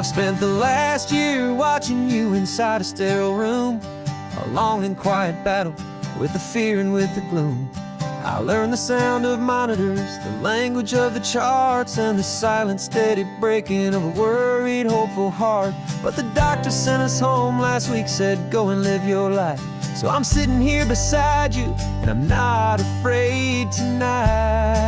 I've spent the last year watching you inside a sterile room, a long and quiet battle with the fear and with the gloom. I learned the sound of monitors, the language of the charts, and the silent, steady breaking of a worried, hopeful heart. But the doctor sent us home last week, said, go and live your life. So I'm sitting here beside you, and I'm not afraid tonight.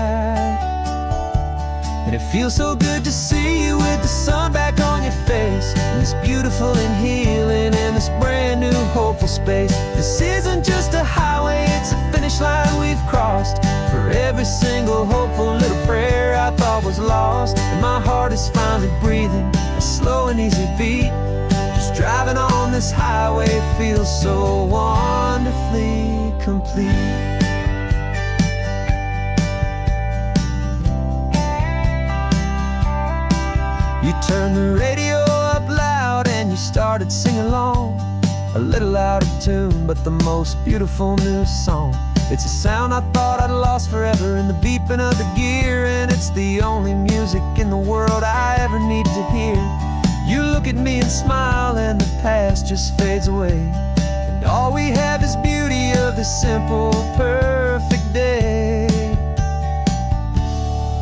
And it feels so good to see you with the sun back on your face, and this beautiful and healing in this brand new hopeful space. This isn't just a highway, it's a finish line we've crossed. For every single hopeful little prayer I thought was lost, and my heart is finally breathing a slow and easy beat. Just driving on this highway feels so wonderfully complete. You turned the radio up loud and you started singing along, a little out of tune, but the most beautiful new song. It's a sound I thought I'd lost forever in the beeping of the gear, and it's the only music in the world I ever need to hear. You look at me and smile, and the past just fades away, and all we have is beauty of this simple, perfect day.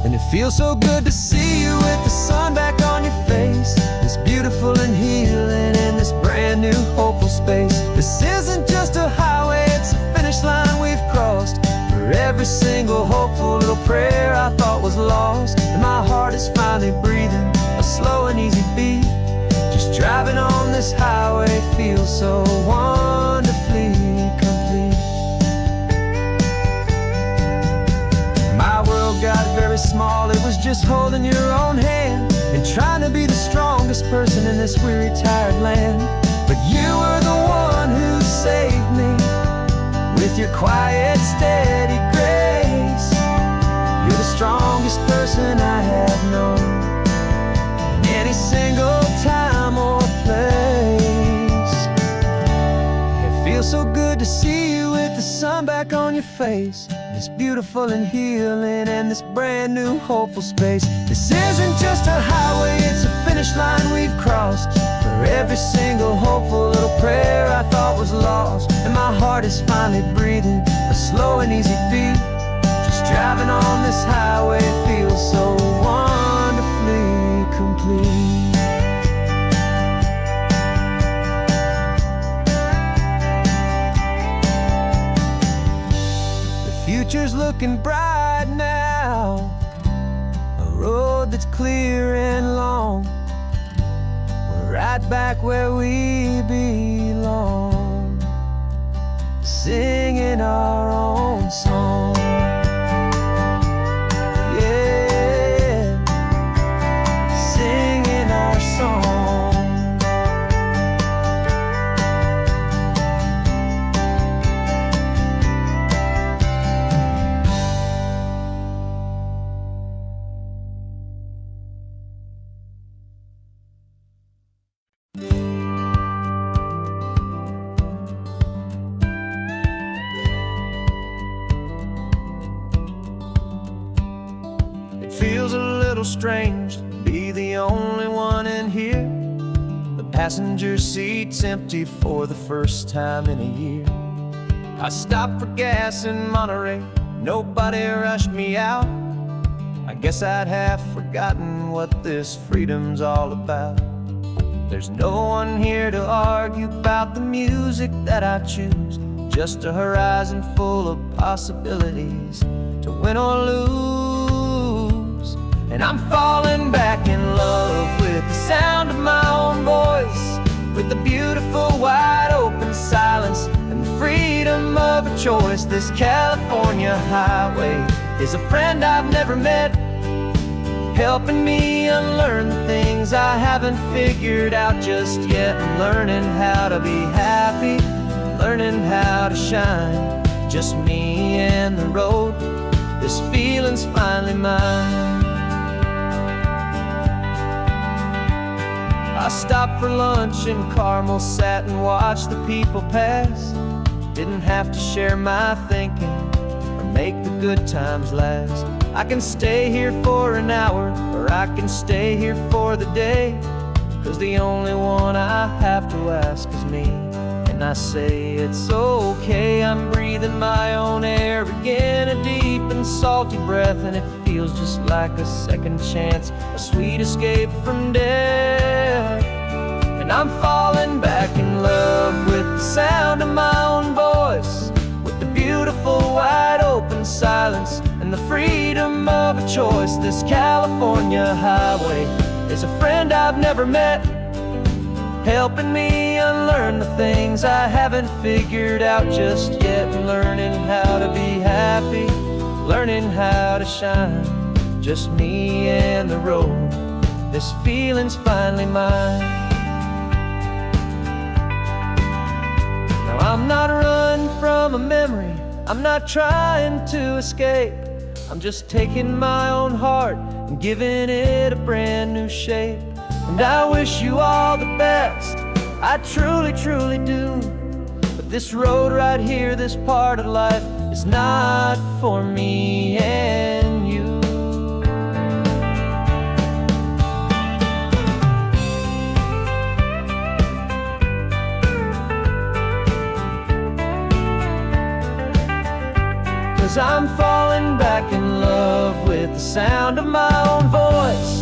And it feels so good to see you with the sun back on your face, this beautiful and healing in this brand new hopeful space. This isn't just a highway, it's a finish line we've crossed. For every single hopeful little prayer I thought was lost, and my heart is finally breathing a slow and easy beat. Just driving on this highway feels so wonderfully complete. My world got very small, it was just holding your own hand and trying to be the strongest person in this weary, tired land. But you were the one who saved me with your quiet, steady grace. You're the strongest person I have known in any single time or place. It feels so good to see you with the sun back on your face, this beautiful and healing and this brand new hopeful space. This isn't just a highway, it's a finish line we've crossed. For every single hopeful little prayer I thought was lost, and my heart is finally breathing a slow and easy beat. Just driving on this highway feels so wonderfully complete. Future's looking bright now, a road that's clear and long. We're right back where we belong, singing our own song. Yeah, singing our song. Feels a little strange to be the only one in here. The passenger seat's empty for the first time in a year. I stopped for gas in Monterey, nobody rushed me out. I guess I'd half forgotten what this freedom's all about. There's no one here to argue about the music that I choose, just a horizon full of possibilities to win or lose. And I'm falling back in love with the sound of my own voice, with the beautiful wide open silence and the freedom of a choice. This California highway is a friend I've never met, helping me unlearn the things I haven't figured out just yet. I'm learning how to be happy, learning how to shine, just me and the road. This feeling's finally mine. I stopped for lunch in Carmel, sat and watched the people pass. Didn't have to share my thinking or make the good times last. I can stay here for an hour, or I can stay here for the day, 'cause 'cause the only one I have to ask is me. And I say it's okay, I'm breathing my own air again, a deep and salty breath, and it feels just like a second chance, a sweet escape from death. And I'm falling back in love with the sound of my own voice, with the beautiful wide open silence and the freedom of a choice. This California highway is a friend I've never met, helping me unlearn the things I haven't figured out just yet, learning how to be happy, learning how to shine, just me and the road. This feeling's finally mine. Now I'm not running from a memory, I'm not trying to escape, I'm just taking my own heart and giving it a brand new shape. And I wish you all the best, I truly, truly do. But this road right here, this part of life, is not for me and you. Cause I'm falling back in love with the sound of my own voice,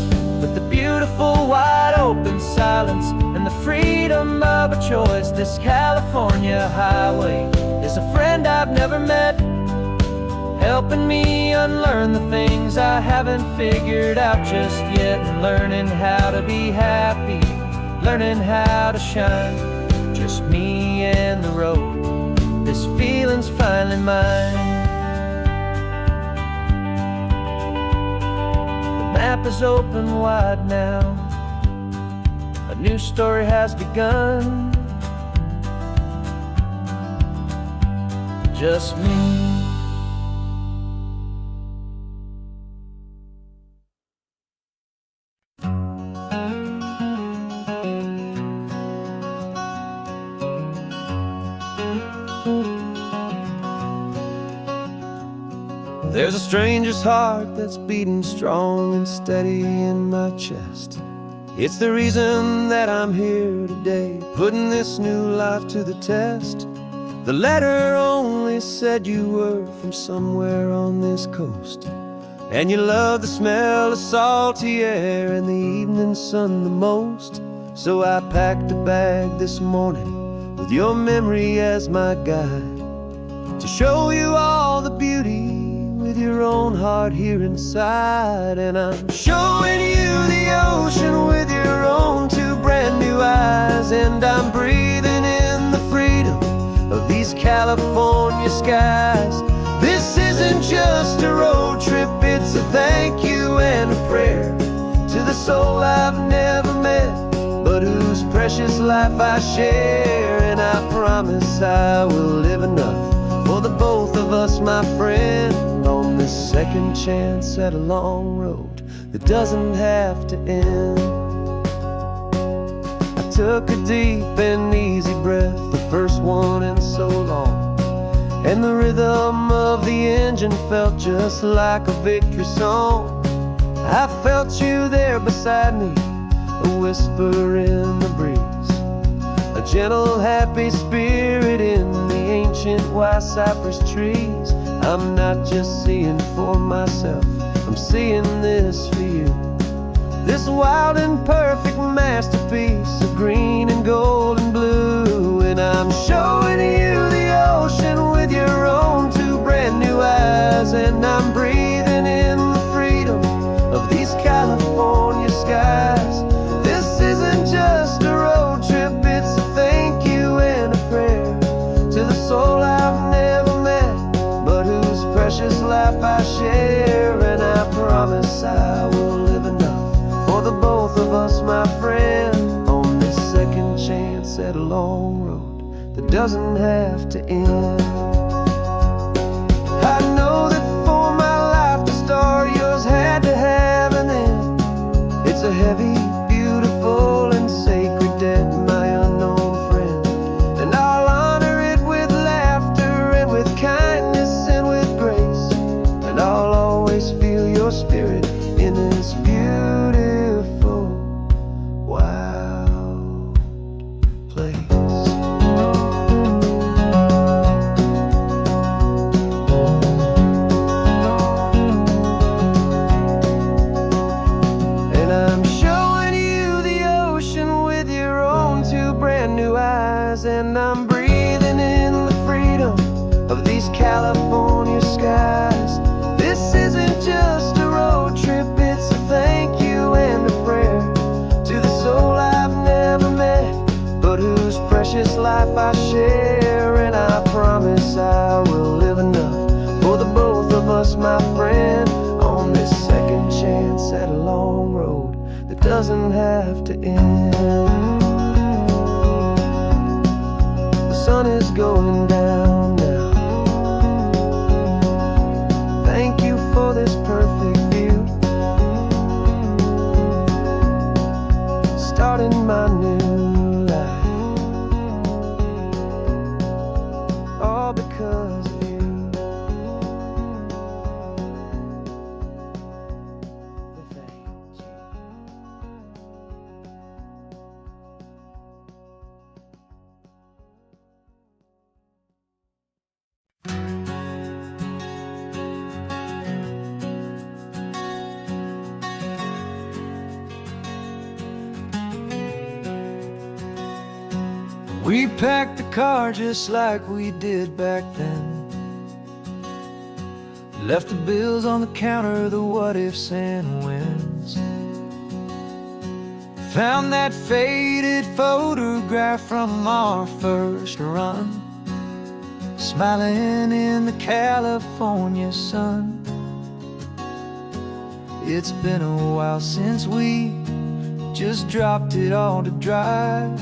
with the beautiful wide open silence and the freedom of a choice. This California highway is a friend I've never met, helping me unlearn the things I haven't figured out just yet, and learning how to be happy, learning how to shine, just me and the road. This feeling's finally mine. The map is open wide now, a new story has begun, just me. There's a stranger's heart that's beating strong and steady in my chest. It's the reason that I'm here today, putting this new life to the test. The letter only said you were from somewhere on this coast, and you love the smell of salty air and the evening sun the most. So I packed a bag this morning with your memory as my guide, to show you all the beauty with your own heart here inside. And I'm showing you the ocean with your own two brand new eyes, and I'm breathing in the freedom of these California skies. This isn't just a road trip, it's a thank you and a prayer to the soul I've never met, but whose precious life I share. And I promise I will live enough for the both of us, my friend, on this second chance at a long road that doesn't have to end. I took a deep and easy breath, the first one in so long, and the rhythm of the engine felt just like a victory song. I felt you there beside me, a whisper in the breeze, a gentle happy spirit in the ancient white cypress trees. I'm not just seeing for myself, I'm seeing this for you, this wild and perfect masterpiece of green and gold and blue. And I'm showing you the ocean with your own two brand new eyes, and I'm breathing in the freedom of these California skies. This isn't just a road trip, it's a thank you and a prayer to the soul I've never met, but whose precious life I share. And I promise I will live enough for the both of us, my friend, on this second chance at a long road that doesn't have to end. I know that for my life to start, yours had to have an end. It's a heavy, beautiful, and sacred debt, my unknown friend, and I'll honor it with laughter and with kindness and with grace, and I'll always feel your spirit in this beautiful wild and I'm breathing in the freedom of these California skies. This isn't just a road trip, it's a thank you and a prayer to the soul I've never met, but whose precious life I share. And I promise I will live enough for the both of us, my friend, on this second chance at a long road that doesn't have to end. The sun is going down now. Thank you for this perfect view, starting my new life, all because of you. Thank you. We packed the car just like we did back then. Left the bills on the counter, the what ifs and whens. Found that faded photograph from our first run, smiling in the California sun. It's been a while since we just dropped it all to drive.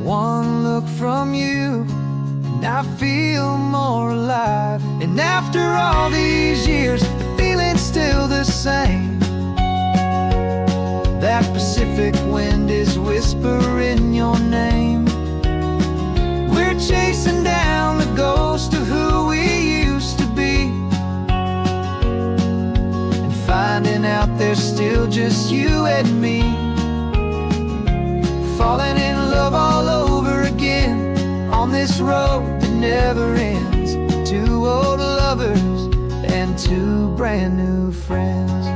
One look from you and I feel more alive. And after all these years, the feeling's still the same. That Pacific wind is whispering your name. We're chasing down the ghost of who we used to be, and finding out there's still just you and me. Falling in love all over again on this road that never ends. Two old lovers and two brand new friends.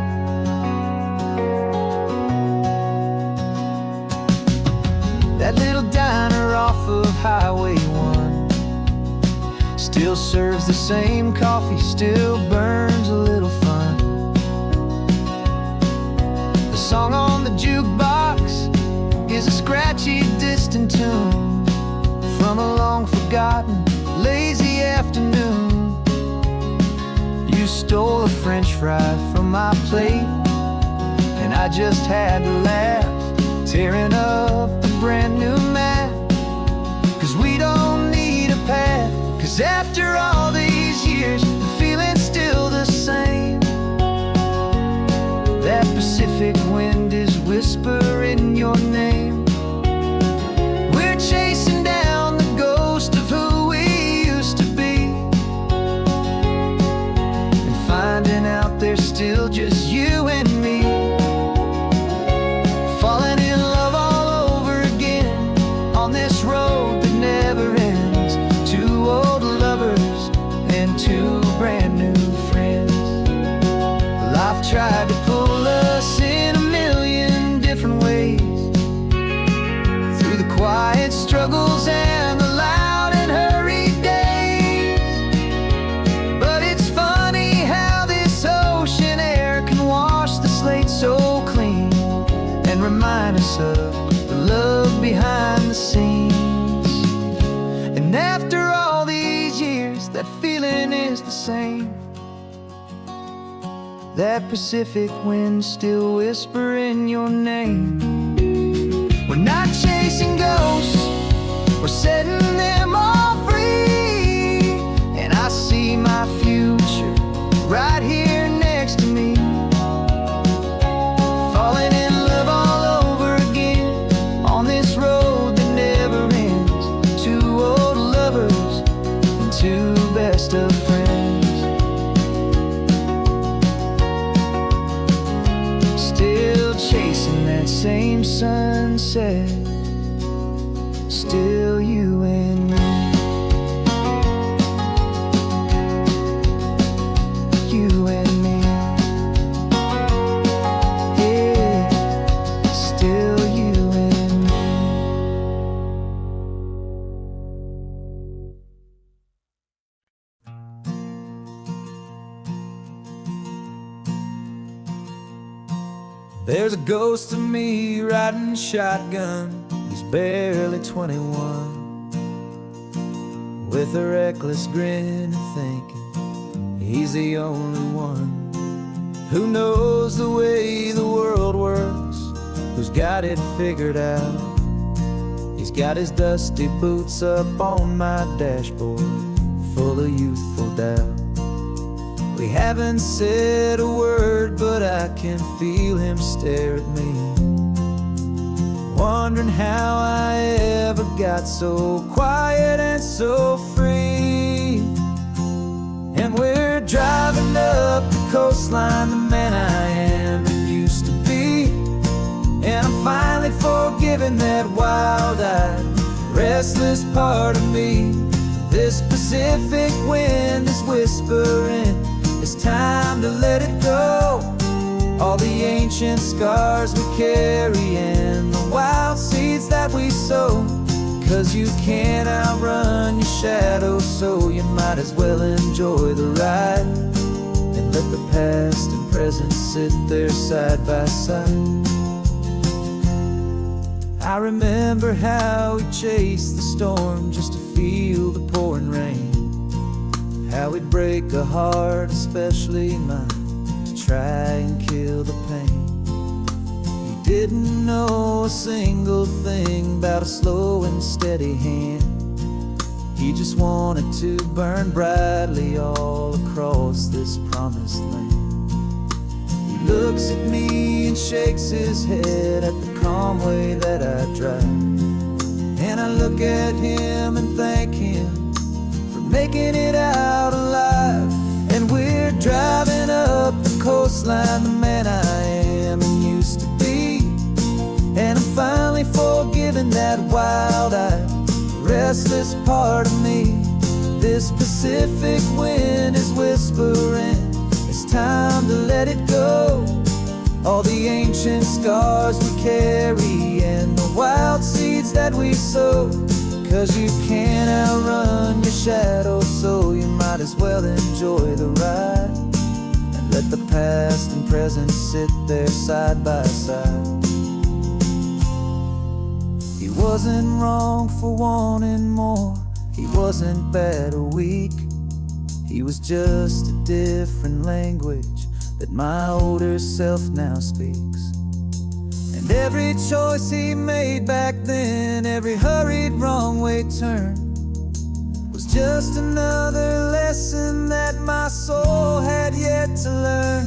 That little diner off of Highway 1 still serves the same coffee, still burns a little fun. The song on the jukebox is a scratchy, distant tune from a long-forgotten, lazy afternoon. You stole a French fry from my plate, and I just had to laugh, tearing up the brand new map. 'Cause we don't need a path, 'cause after all these years, the feeling's still the same. That Pacific wind is whispering your name. We're chasing down the ghost of who we used to be, and finding out there's still just you and me. Falling in love all over again on this road that never ends. Two old lovers and two brand new friends. Life tried to pull us in a million different ways, through the quiet struggles and the loud and hurried days. But it's funny how this ocean air can wash the slate so clean, and remind us of the love behind the scenes. And after all these years, that feeling is the same. That Pacific wind still whispering your name. We're not chasing ghosts, we're setting them all free. And I see my future right here next to me. Falling in love all over again on this road that never ends. Two old lovers and two best of friends. Still chasing that same sunset, still you and me. You and me. Yeah, still you and me. There's a ghost of me riding shotgun. He's barely 21, with a reckless grin and thinking he's the only one who knows the way the world works, who's got it figured out. He's got his dusty boots up on my dashboard, full of youthful doubt. We haven't said a word, but I can feel him stare at me, wondering how I ever got so quiet and so free. And we're driving up the coastline, the man I am and used to be. And I'm finally forgiving that wild-eyed, restless part of me. This Pacific wind is whispering, it's time to let it go. All the ancient scars we carry and the wild seeds that we sow. 'Cause you can't outrun your shadow, so you might as well enjoy the ride and let the past and present sit there side by side. I remember how we chased the storm just to feel the pouring rain, how we'd break a heart, especially mine, to try and kill the pain. He didn't know a single thing about a slow and steady hand. He just wanted to burn brightly all across this promised land. He looks at me and shakes his head at the calm way that I drive, and I look at him and thank him for making it out alive. And we're driving up the coastline, the man I am and used to be. And I'm finally forgiving that wild-eyed, restless part of me. This Pacific wind is whispering, it's time to let it go. All the ancient scars we carry and the wild seeds that we sow. 'Cause you can't outrun your shadow, so you might as well enjoy the ride and let the past and present sit there side by side. He wasn't wrong for wanting more, he wasn't bad or weak. He was just a different language that my older self now speaks. And every choice he made back then, every hurried wrong way turn, was just another lesson that my soul had yet to learn.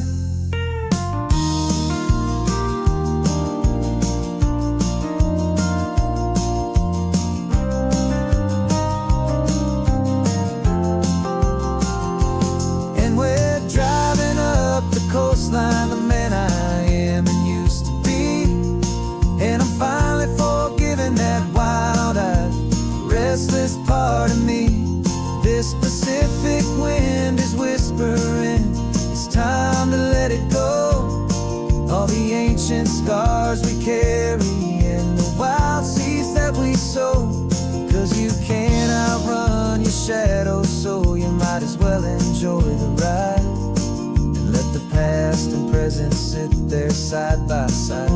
And we're driving up the coastline, the man I am and used to be. And I'm finally forgiving that wild-eyed, restless part of me. This Pacific wind is whispering, it's time to let it go. All the ancient scars we carry and the wild seeds that we sow. 'Cause you can't outrun your shadow, so you might as well enjoy the ride and let the past and present sit there side by side.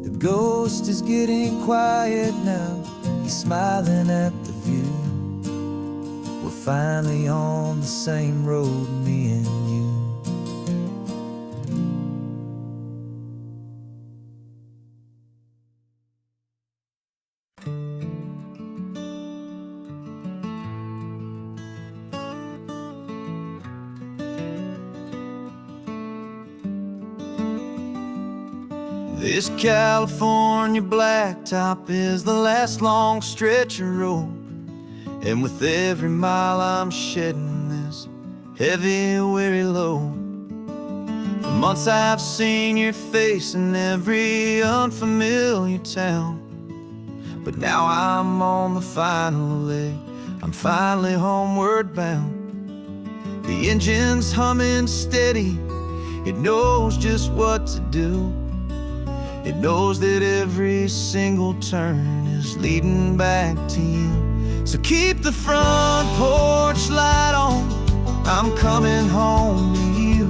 The ghost is getting quiet now, he's smiling at the view. We're finally on the same road, me and you. This California blacktop is the last long stretch of road, and with every mile I'm shedding this heavy, weary load. For months I've seen your face in every unfamiliar town, but now I'm on the final leg, I'm finally homeward bound. The engine's humming steady, it knows just what to do. It knows that every single turn is leading back to you. So keep the front porch light on, I'm coming home to you.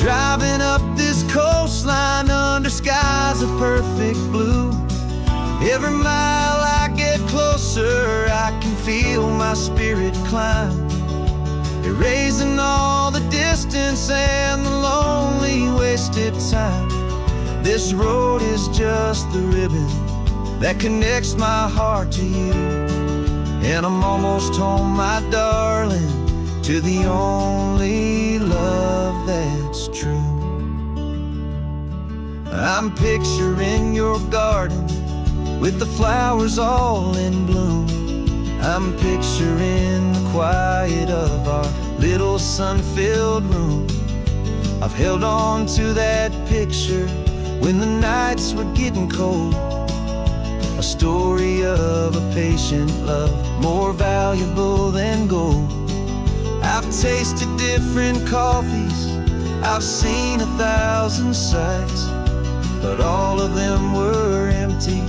Driving up this coastline under skies of perfect blue. Every mile I get closer, I can feel my spirit climb, erasing all the distance and the lonely wasted time. This road is just the ribbon that connects my heart to you, and I'm almost home, my darling, to the only love that's true. I'm picturing your garden with the flowers all in bloom. I'm picturing the quiet of our little sun-filled room. I've held on to that picture when the nights were getting cold. A story of a patient love, more valuable than gold. I've tasted different coffees, I've seen 1,000 sights, but all of them were empty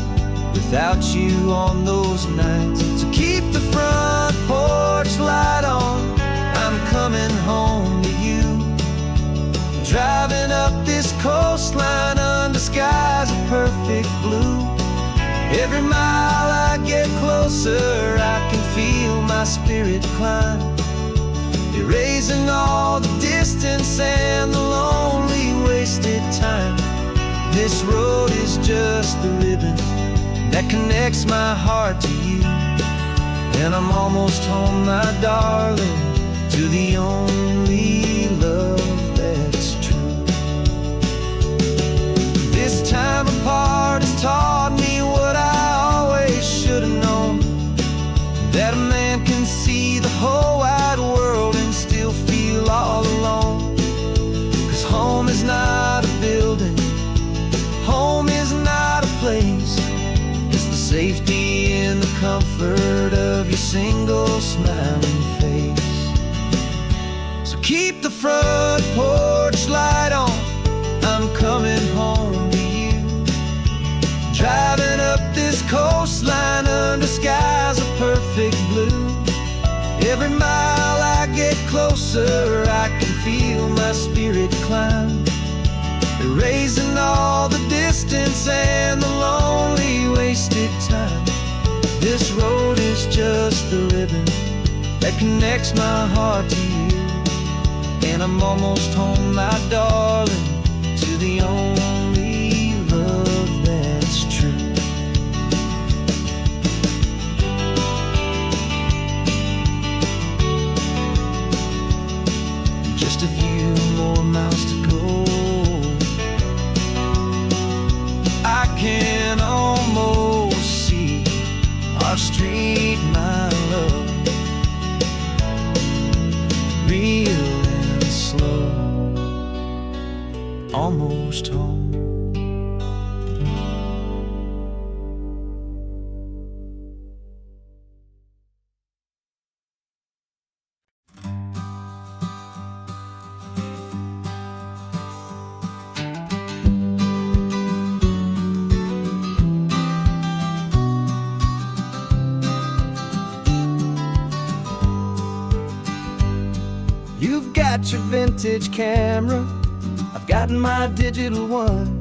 without you on those nights. So keep the front porch light on, I'm coming home to you. Driving up this coastline under skies of perfect blue. Every mile I get closer, I can feel my spirit climb, erasing all the distance and the lonely wasted time. This road is just the ribbon that connects my heart to you, and I'm almost home, my darling, to the only love that's true. This time apart has taught me what I always should have known, that a man can see the whole wide world and still feel all alone. 'Cause home is not a building, home is not a place, it's the safety and the comfort of your single smiling face. So keep the front porch light on, I'm coming home to you. Driving up this coastline under skies of perfect blue. Every mile I get closer, I can feel my spirit climb, erasing all the distance and the lonely wasted time. This road is just the ribbon that connects my heart to you, and I'm almost home, my darling, to the only love that's true. Just a few more miles to go, I can almost see our street, my love, real and slow, almost home. You've got your vintage camera, I've got my digital one.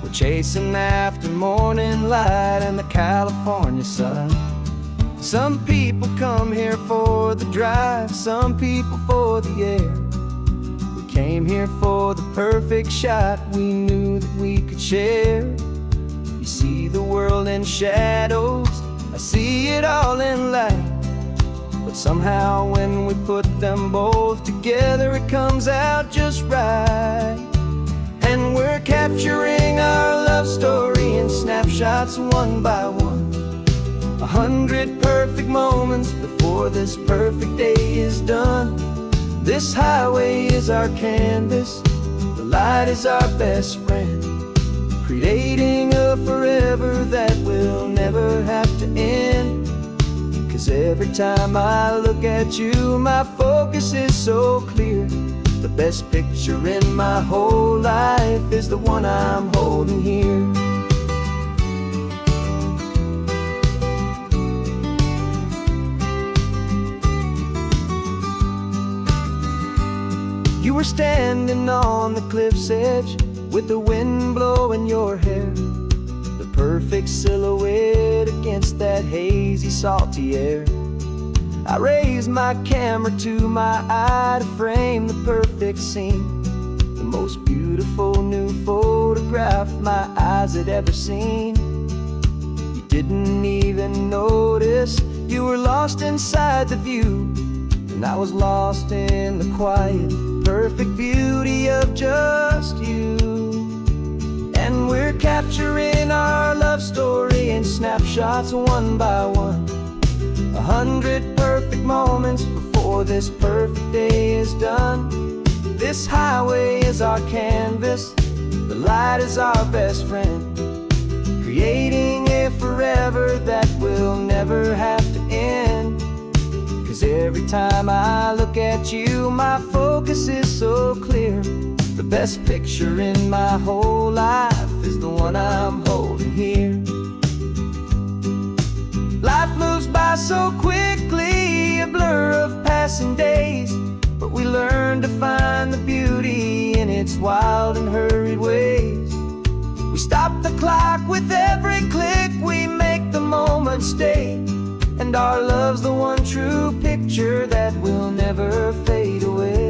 We're chasing after morning light and the California sun. Some people come here for the drive, some people for the air. We came here for the perfect shot we knew that we could share. You see the world in shadows, I see it all in light. But somehow when we put them both together, it comes out just right. And we're capturing our love story in snapshots one by one. 100 perfect moments before this perfect day is done. This highway is our canvas, the light is our best friend, creating a forever that will never have to end. 'Cause every time I look at you, my focus is so clear. The best picture in my whole life is the one I'm holding here. You were standing on the cliff's edge with the wind blowing your hair, the perfect silhouette against that hazy, salty air. I raised my camera to my eye to frame the perfect scene, the most beautiful new photograph my eyes had ever seen. You didn't even notice you were lost inside the view, and I was lost in the quiet, perfect beauty of just you. And we're capturing our love story in snapshots one by one, 100 perfect moments before this perfect day is done. This highway is our canvas, the light is our best friend, creating a forever that will never have to end. 'Cause every time I look at you, my focus is so clear. The best picture in my whole life is the one I'm holding here. Life moves by so quickly, a blur of passing days, but we learn to find the beauty in its wild and hurried ways. We stop the clock with every click, we make the moment stay, and our love's the one true picture that will never fade away.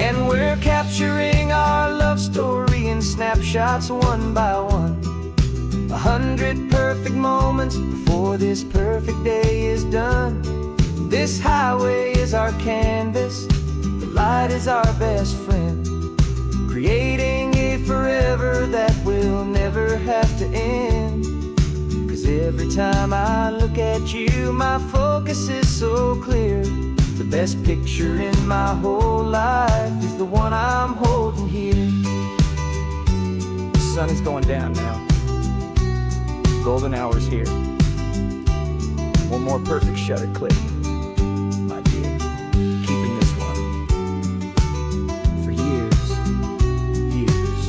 And we're capturing our love story in snapshots one by one, 100 perfect moments before this perfect day is done. This highway is our canvas, the light is our best friend, creating a forever that will never have to end. 'Cause every time I look at you, my focus is so clear. The best picture in my whole life is the one I'm holding here. The sun is going down now. Golden hour's here. One more perfect shutter click, my dear. Keeping this one for years, years.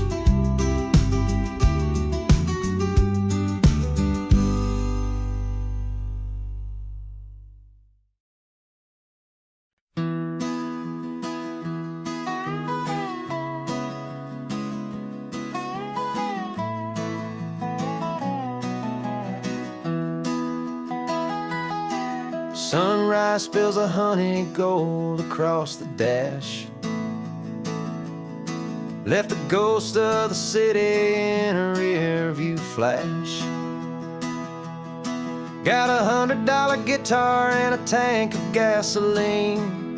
Sunrise spills a honey gold across the dash, left the ghost of the city in a rear view flash. Got a $100 guitar and a tank of gasoline,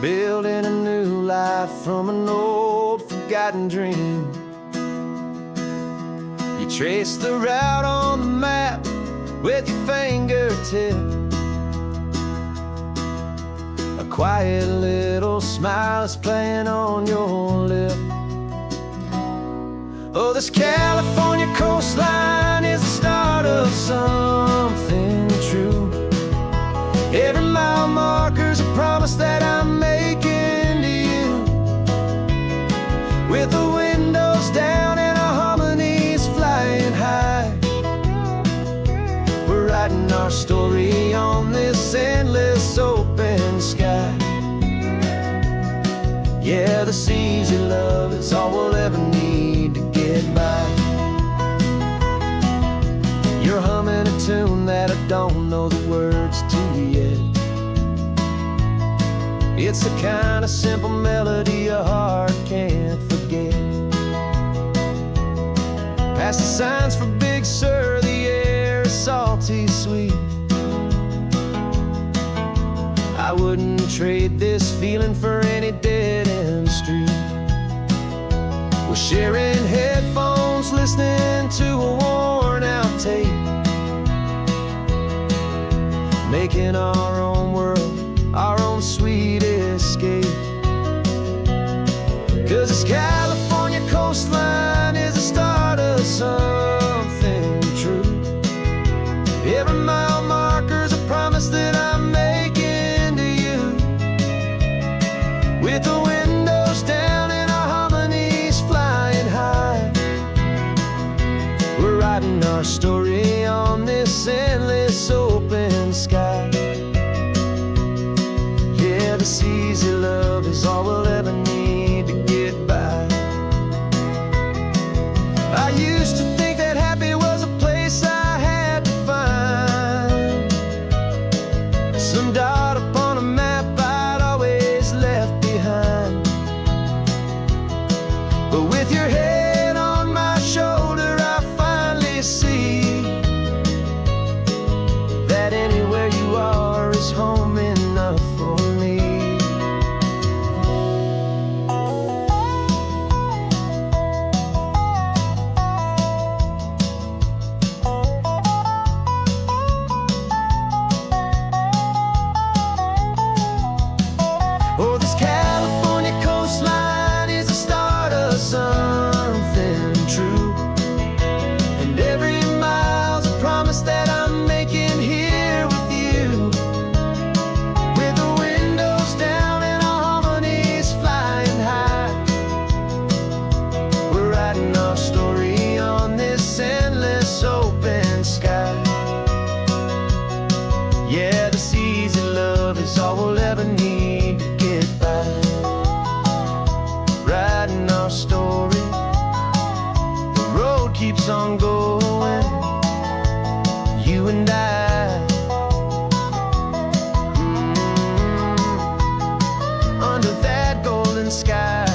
building a new life from an old forgotten dream. You trace the route on the map with your fingertip, a quiet little smile is playing on your lip. Oh, this California coastline is the start of something true. Every mile marker's a promise that I'm making to you, with the windows down and our harmonies flying high. We're writing our story on this endless open sky. Yeah, this easy love is all we'll ever need to get by. You're humming a tune that I don't know the words to yet. It's the kind of simple melody a heart can't forget. Past the signs for Big Sur, the air is salty sweet. I wouldn't trade this feeling for any dead-end street. We're sharing headphones, listening to a worn-out tape, making our own world, our own sweet escape. 'Cause this California coastline is the start of something true. Every mile marker's a promise that I'm making to you, with the windows down and our harmonies our story on this endless open sky. Yeah, this easy love is all we'll ever need to get by. I used to think that happy was a place I had to find, some dot upon a map I'd always left behind. But with your head on my shoulder, I finally see that anywhere you are is home enough for me. Oh, this California coastline is the start of something true, and every mile's a promise that I'm making here with you. With the windows down and our harmonies flying high, we're writing our story on this endless open sky. Yeah, this easy love is all we'll ever need to get by. Writing our story, the road keeps on going, you and I. Under that golden sky.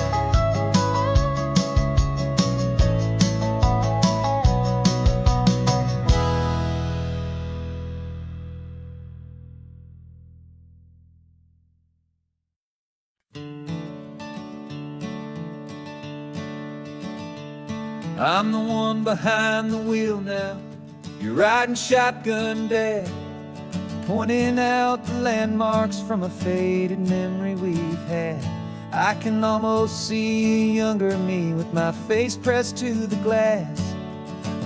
I'm the one behind the wheel now. You're riding shotgun, Dad, pointing out the landmarks from a faded memory we've had. I can almost see a younger me with my face pressed to the glass,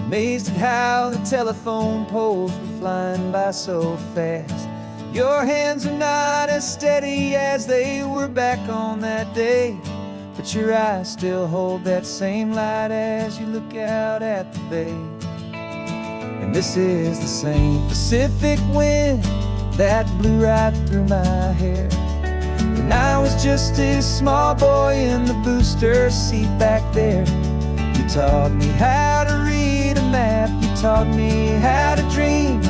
amazed at how the telephone poles were flying by so fast. Your hands are not as steady as they were back on that day, but your eyes still hold that same light as you look out at the bay. And this is the same Pacific wind that blew right through my hair when I was just a small boy in the booster seat back there. You taught me how to read a map, you taught me how to dream,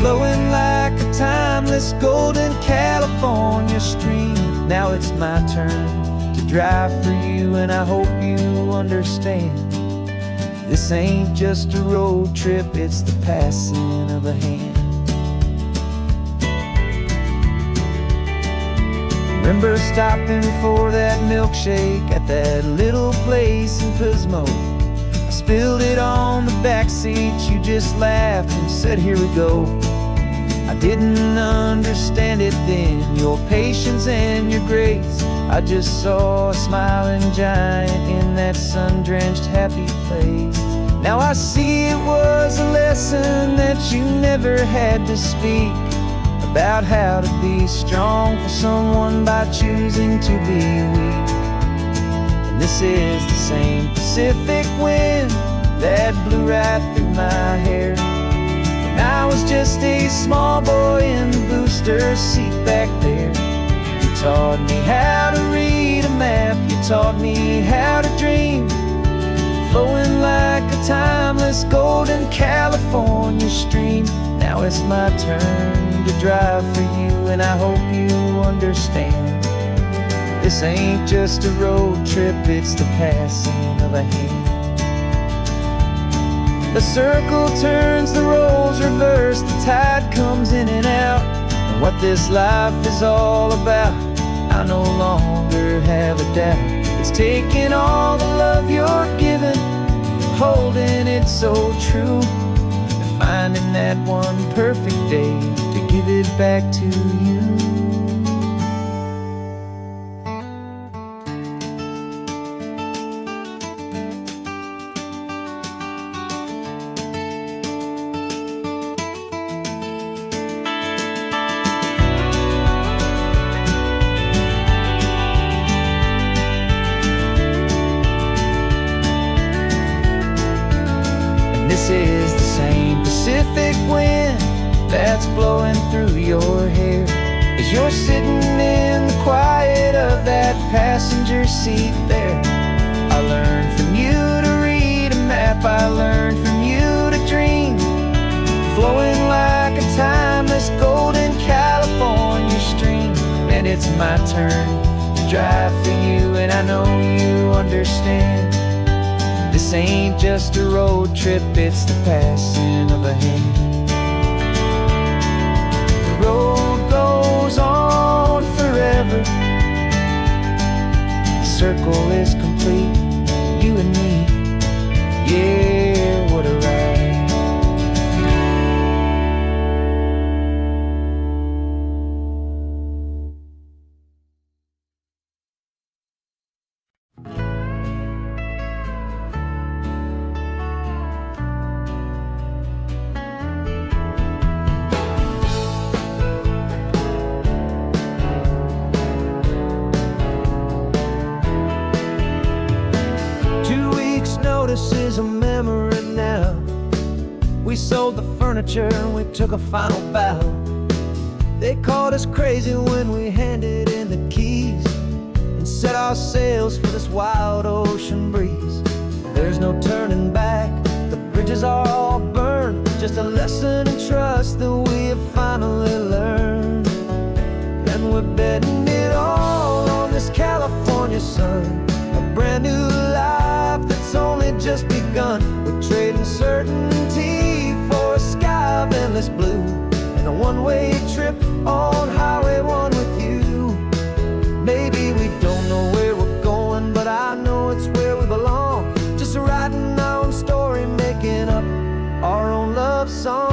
flowing like a timeless golden California stream. Now it's my turn to drive for you, and I hope you understand. This ain't just a road trip, it's the passing of a hand. Remember stopping for that milkshake at that little place in Pismo? I spilled it on the back seat, you just laughed and said, here we go. I didn't understand it then, your patience and your grace. I just saw a smiling giant in that sun-drenched happy place. Now I see it was a lesson that you never had to speak, about how to be strong for someone by choosing to be weak. And this is the same Pacific wind that blew right through my hair when I was just a small boy in the booster seat back there. You taught me how to read a map, you taught me how to dream, flowing like a timeless golden California stream. Now it's my turn to drive for you, and I hope you understand. This ain't just a road trip, it's the passing of a hand. The circle turns, the roles reverse, the tide comes in and out. And what this life is all about, I no longer have a doubt. It's taking all the love you're giving, holding it so true, and finding that one perfect day to give it back to you. This is that's blowing through your hair. As you're sitting in the quiet of that passenger seat there, I learned from you to read a map, I learned from you to dream, flowing like a timeless golden California stream. And it's my turn to drive for you, and I know you understand. This ain't just a road trip, it's the passing of a hand. The road goes on forever, the circle is complete, you and me, yeah, what a ride. Notice is a memory now. We sold the furniture and we took a final bow. They called us crazy when we handed in the keys and set our sails for this wild ocean breeze. There's no turning back, the bridges are all burned, just a lesson in trust that we have finally learned. And we're betting it all on this California sun, a brand new life that's only just begun. We're trading certainty for a sky of endless blue, and a one-way trip on Highway 1 with you. Maybe we don't know where we're going, but I know it's where we belong. Just writing our own story, making up our own love song.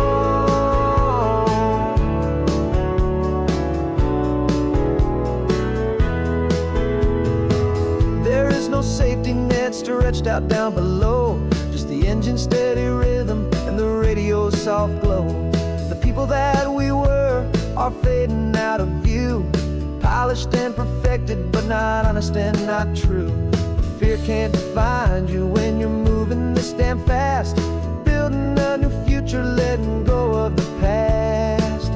There is no safety net stretched out down below, just the engine's steady rhythm and the radio's soft glow. The people that we were are fading out of view, polished and perfected, but not honest and not true. Fear can't define you when you're moving this damn fast, building a new future, letting go of the past.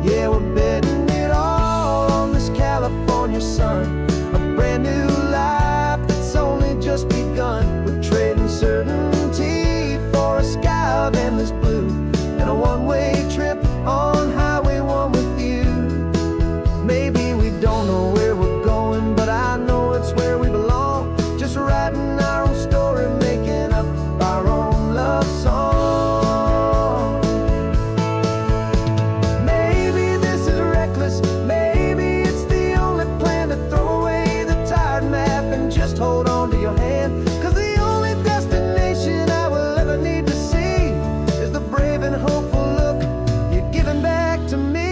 Yeah, we're betting it all on this California sun, a brand new life that's only just begun. We're trading certainty for a sky of endless blue, and a one-way trip on Highway 1 with you. Maybe we don't know where we're going, but I know it's where we belong. Just writing our own story, making up our own love song. Maybe this is reckless, maybe it's the only plan to throw away the tired map and just hold on to your hand. 'Cause the only destination I will ever need to see is the brave and hopeful look you're giving back to me.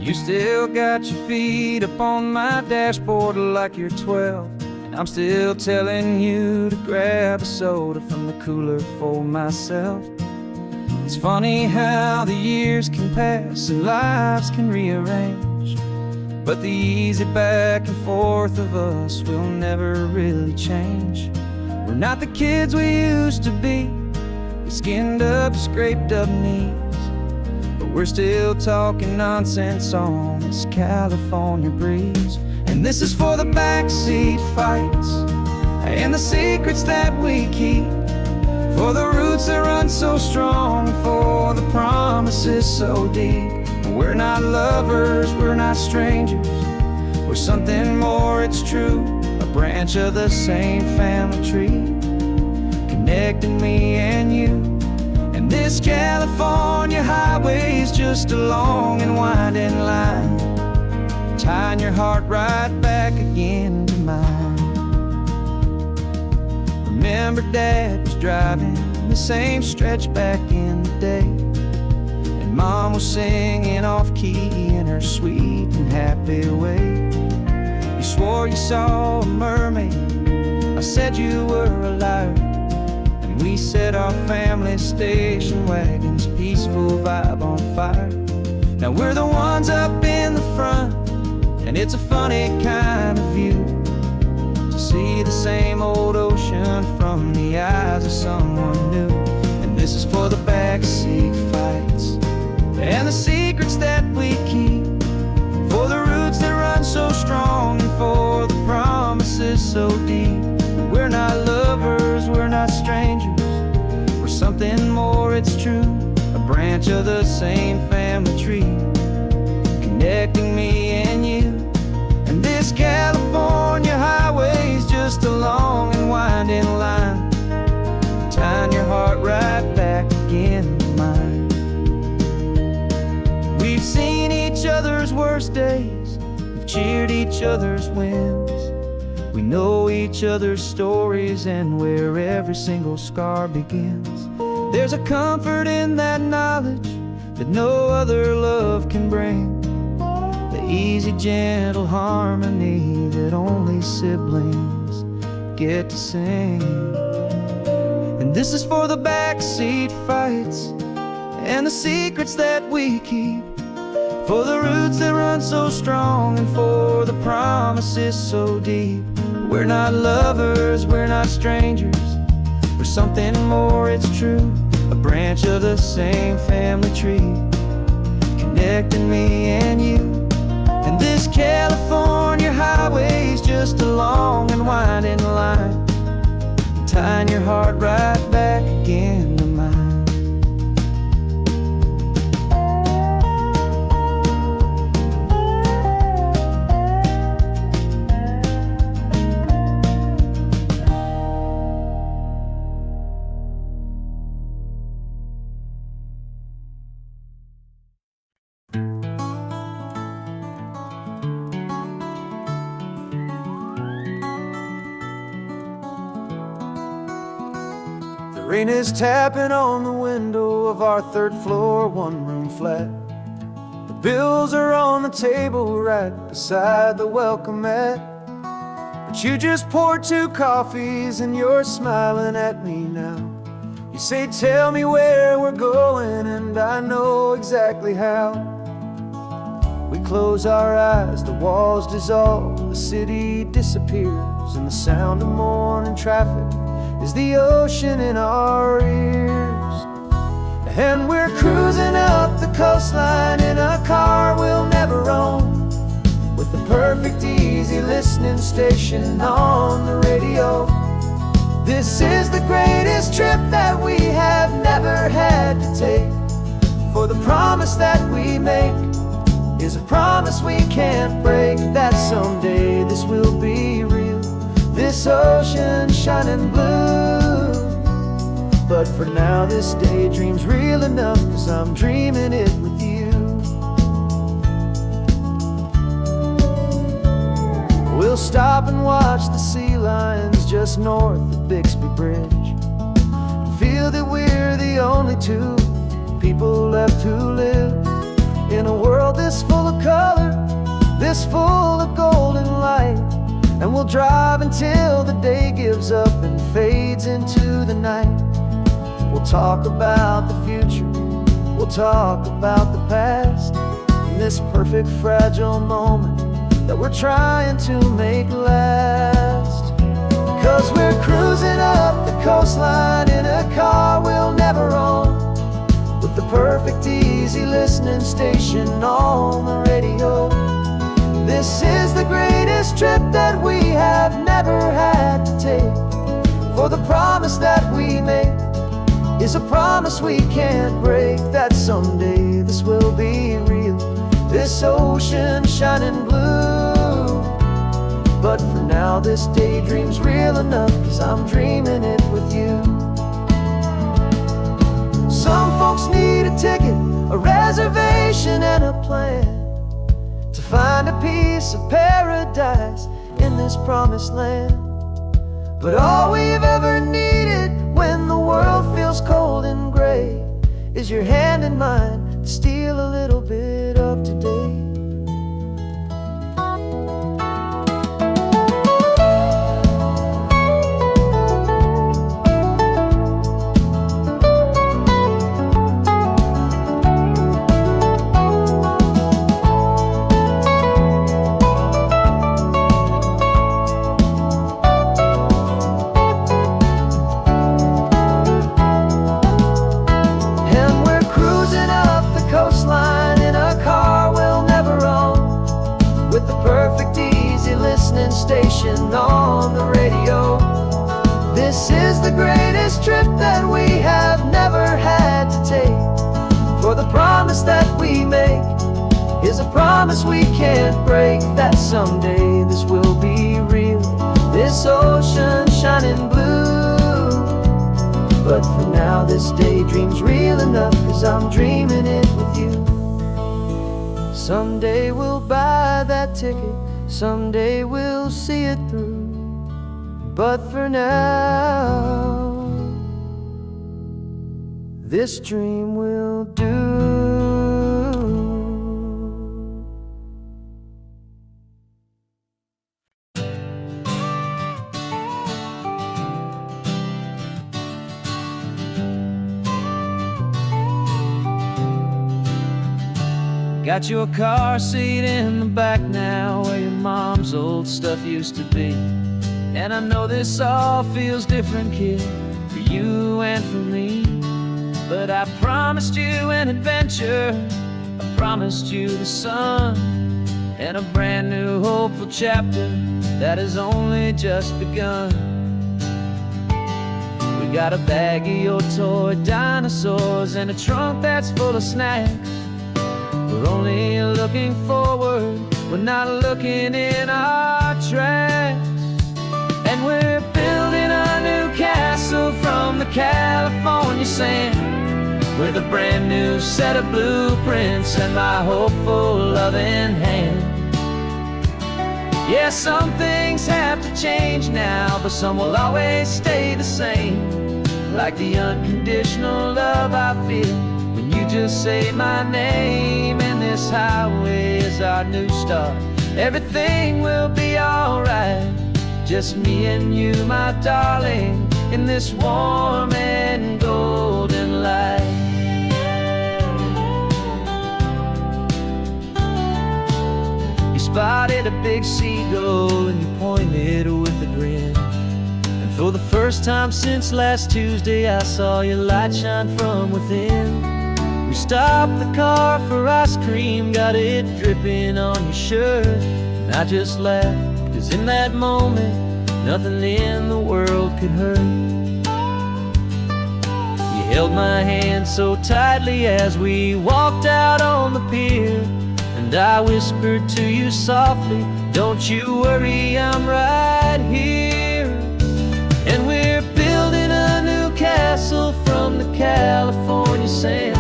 You still got your feet up on my dashboard like you're 12, and I'm still telling you to grab a soda from the cooler for myself. It's funny how the years can pass and lives can rearrange, but the easy back and forth of us will never really change. We're not the kids we used to be, skinned up, scraped up knees. But we're still talking nonsense on this California breeze. And this is for the backseat fights and the secrets that we keep, for the roots that run so strong, for the promises so deep. We're not lovers, we're not strangers, we're something more, it's true. A branch of the same family tree, connecting me and you. And this California highway's just a long and winding line, tying your heart right back again to mine. Remember Dad was driving the same stretch back in the day, and Mom was singing off-key in her sweet and happy way. You swore you saw a mermaid, I said you were a liar, and we set our family station wagon's peaceful vibe on fire. Now we're the ones up in the front, and it's a funny kind of view to see the same old ocean from the eyes of someone new. And this is for the backseat fights and the secrets that we keep, for the roots that run so strong, and for the promises so deep. We're not lovers, we're not strangers, we're something more, it's true. A branch of the same family tree, connecting me and you. And this California highway's just a long and winding line, tying your heart right back again to mine. We've seen each other's worst days, we've cheered each other's wins. We know each other's stories and where every single scar begins. There's a comfort in that knowledge that no other love can bring, the easy, gentle harmony that only siblings get to sing. And this is for the backseat fights and the secrets that we keep, for the roots that run so strong, and for the promises so deep. We're not lovers, we're not strangers, we're something more, it's true. A branch of the same family tree, connecting me and you. And this California highway's just a long and winding line, tying your heart right back again to mine. Rain is tapping on the window of our third floor, one-room flat. The bills are on the table right beside the welcome mat. But you just poured 2 coffees and you're smiling at me now. You say, tell me where we're going, and I know exactly how. We close our eyes, the walls dissolve, the city disappears, and the sound of morning traffic is the ocean in our ears. And we're cruising up the coastline in a car we'll never own, with the perfect easy listening station on the radio. This is the greatest trip that we have never had to take, for the promise that we make is a promise we can't break, that someday this will be real, this ocean shining blue. But for now this daydream's real enough, 'cause I'm dreaming it with you. We'll stop and watch the sea lions just north of Bixby Bridge, feel that we're the only 2 people left who live in a world this full of color, this full of golden light. And we'll drive until the day gives up and fades into the night. We'll talk about the future, we'll talk about the past, in this perfect fragile moment that we're trying to make last. 'Cause we're cruising up the coastline in a car we'll never listening station on the radio. This is the greatest trip that we have never had to take. For the promise that we make is a promise we can't break, that someday this will be real, this ocean shining blue. But for now this daydream's real enough, 'cause I'm dreaming it with you. Some folks need a ticket, a reservation and a plan to find a piece of paradise in this promised land. But all we've ever needed when the world feels cold and gray is your hand in mine to steal a little bit of today. Station on the radio. This is the greatest trip that we have never had to take. For the promise that we make is a promise we can't break, that someday this will be real, this ocean shining blue. But for now this daydream's real enough, 'cause I'm dreaming it with you. Someday we'll buy that ticket, someday we'll see it through. But for now, this dream will do. Got your car seat in the back now, where your mom's old stuff used to be. And I know this all feels different, kid, for you and for me. But I promised you an adventure, I promised you the sun, and a brand new hopeful chapter that has only just begun. We got a bag of your toy dinosaurs and a trunk that's full of snacks. We're only looking forward, we're not looking in our tracks. And we're building a new castle from the California sand, with a brand new set of blueprints and my hopeful loving hand. Yeah, some things have to change now, but some will always stay the same. Like the unconditional love I feel when you just say my name. And this highway is our new start, everything will be alright. Just me and you, my darling, in this warm and golden light. You spotted a big seagull and you pointed with a grin. And for the first time since last Tuesday, I saw your light shine from within. We stopped the car for ice cream, got it dripping on your shirt. And I just laughed, 'cause in that moment, nothing in the world could hurt. You held my hand so tightly as we walked out on the pier, and I whispered to you softly, don't you worry, I'm right here. And we're building a new castle from the California sand,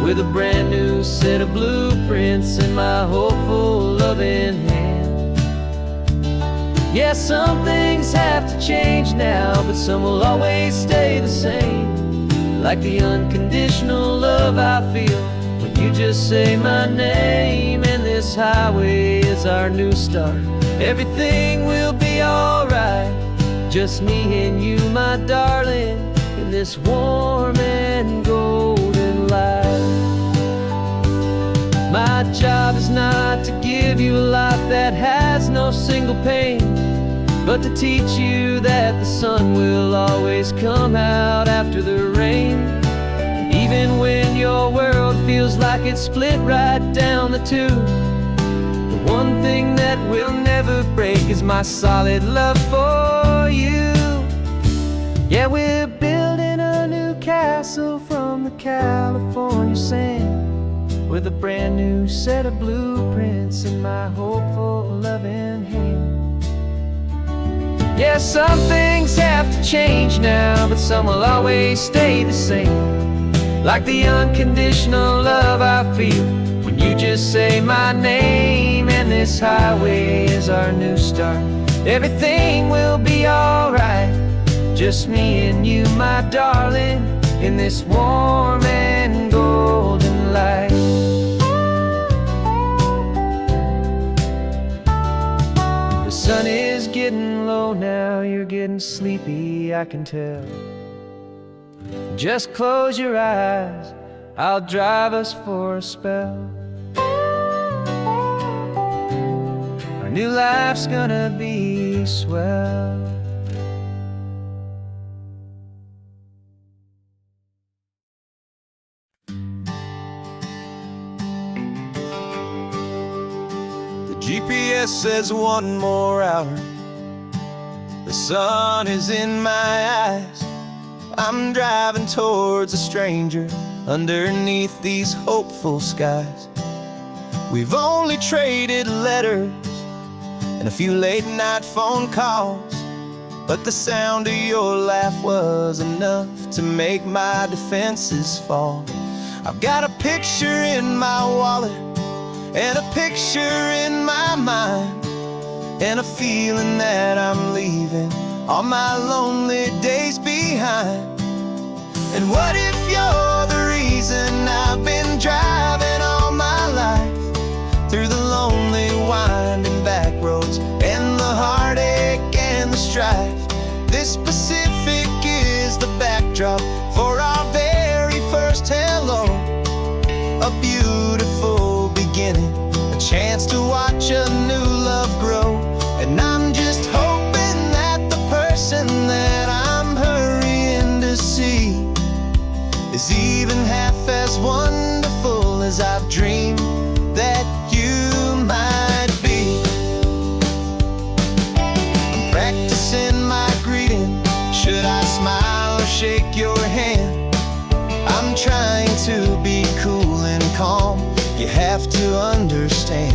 with a brand new set of blueprints in my hopeful loving hand. Yeah, some things have to change now, but some will always stay the same. Like the unconditional love I feel when you just say my name. And this highway is our new start, everything will be alright. Just me and you, my darling, in this warm and golden light. My job is not to give you a life that has no single pain, but to teach you that the sun will always come out after the rain. Even when your world feels like get split right down the tube. The one thing that will never break is my solid love for you. Yeah, we're building a new castle from the California sand, with a brand new set of blueprints in my hopeful, loving hand. Yeah, some things have to change now, but some will always stay the same. Like the unconditional love I feel when you just say my name. And this highway is our new start. Everything will be alright, just me and you, my darling, in this warm and golden light. The sun is getting low now, you're getting sleepy, I can tell. Just close your eyes, I'll drive us for a spell. Our new life's gonna be swell. GPS says 1 more hour. The sun is in my eyes. I'm driving towards a stranger underneath these hopeful skies. We've only traded letters and a few late night phone calls, but the sound of your laugh was enough to make my defenses fall. I've got a picture in my wallet and a picture in my mind, and a feeling that I'm leaving all my lonely days behind. And what if you're the reason I've been driving all my life, through the lonely winding back roads and the heartache and the strife? This Pacific is the backdrop for our very first hello. A beautiful beginning, a chance to watch a new love grow. And I'm just hoping that the person that I'm hurrying to see is even half as wonderful as I've dreamed that you might be. I'm practicing my greeting. Should I smile or shake your hand? I'm trying to be cool and calm, you have to understand.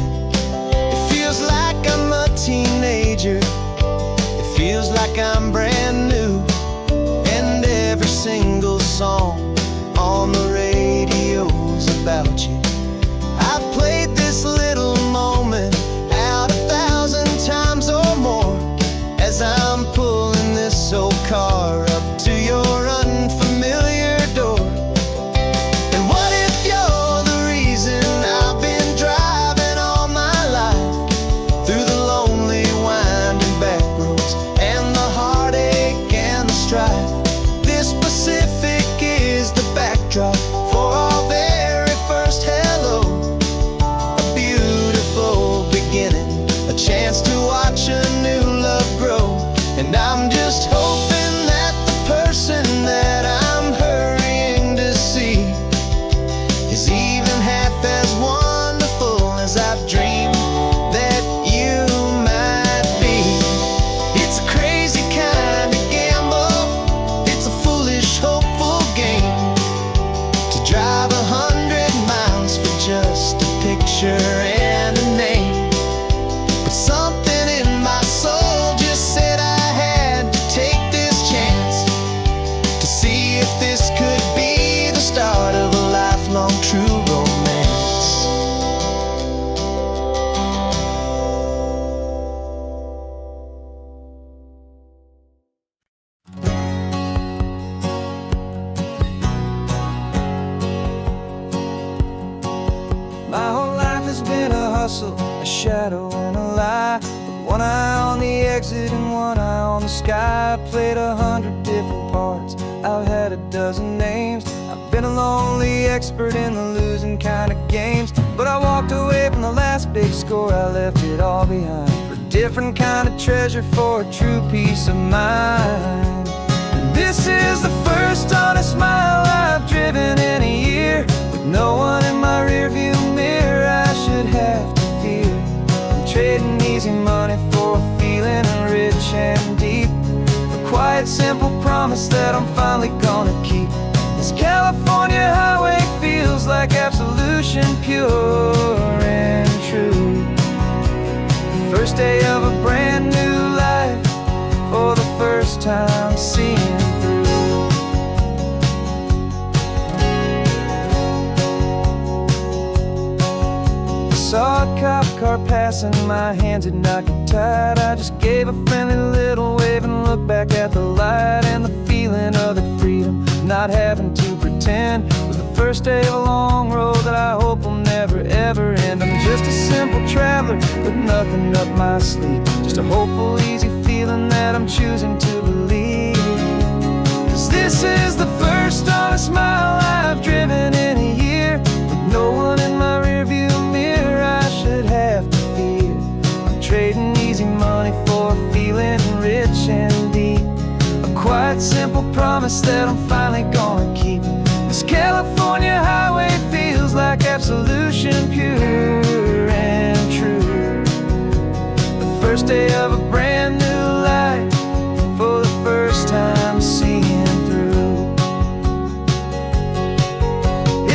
It feels like I'm a teenager, it feels like I'm brand new, and every single song on the radio's about you. I've played this little moment out 1,000 times or more, as I'm pulling this old car up to your unfamiliar door. And what if you're the reason I've been driving all my life, through the lonely winding back roads and the heartache and the strife? This Pacific is the backdrop for our very first hello. A beautiful beginning, a chance to watch a new love grow. And I'm just hoping that the person that I'm hurrying to see is even half as wonderful as I've dreamed that you might be. It's a crazy kind of gamble, it's a foolish, hopeful game, to drive 100 miles for just a picture and a name. But something in my soul just said I had to take this chance, to see if this could be the start of a lifelong true romance. My whole life has been a hustle, a shadow and a lie, with one eye on the exit and one eye on the sky. I played 100 different parts, I've had a dozen names. I've been a lonely expert in the losing kind of games, but I walked away from the last big score, I left it all behind, for a different kind of treasure, for a true peace of mind. And this is the first honest mile I've driven in a year, with no one in my rear promise that I'm finally gonna keep. This California highway feels like absolution, pure and true. First day of a brand new life, for the first time seeing through. Saw a cop car passing, my hands had not got tied. I just gave a friendly little wave and looked back at the light. And the feeling of the freedom, not having to pretend, was the first day of a long road that I hope will never ever end. I'm just a simple traveler with nothing up my sleeve, just a hopeful, easy feeling that I'm choosing to believe. 'Cause this is the first honest mile I've driven in a year, with no one in my rearview mirror I should have to fear. I'm trading easy money for a feeling rich and deep, a quiet, simple promise that I'm finally gonna keep. This California highway feels like absolution, pure and true. The first day of a brand new life, for the first time seeing through.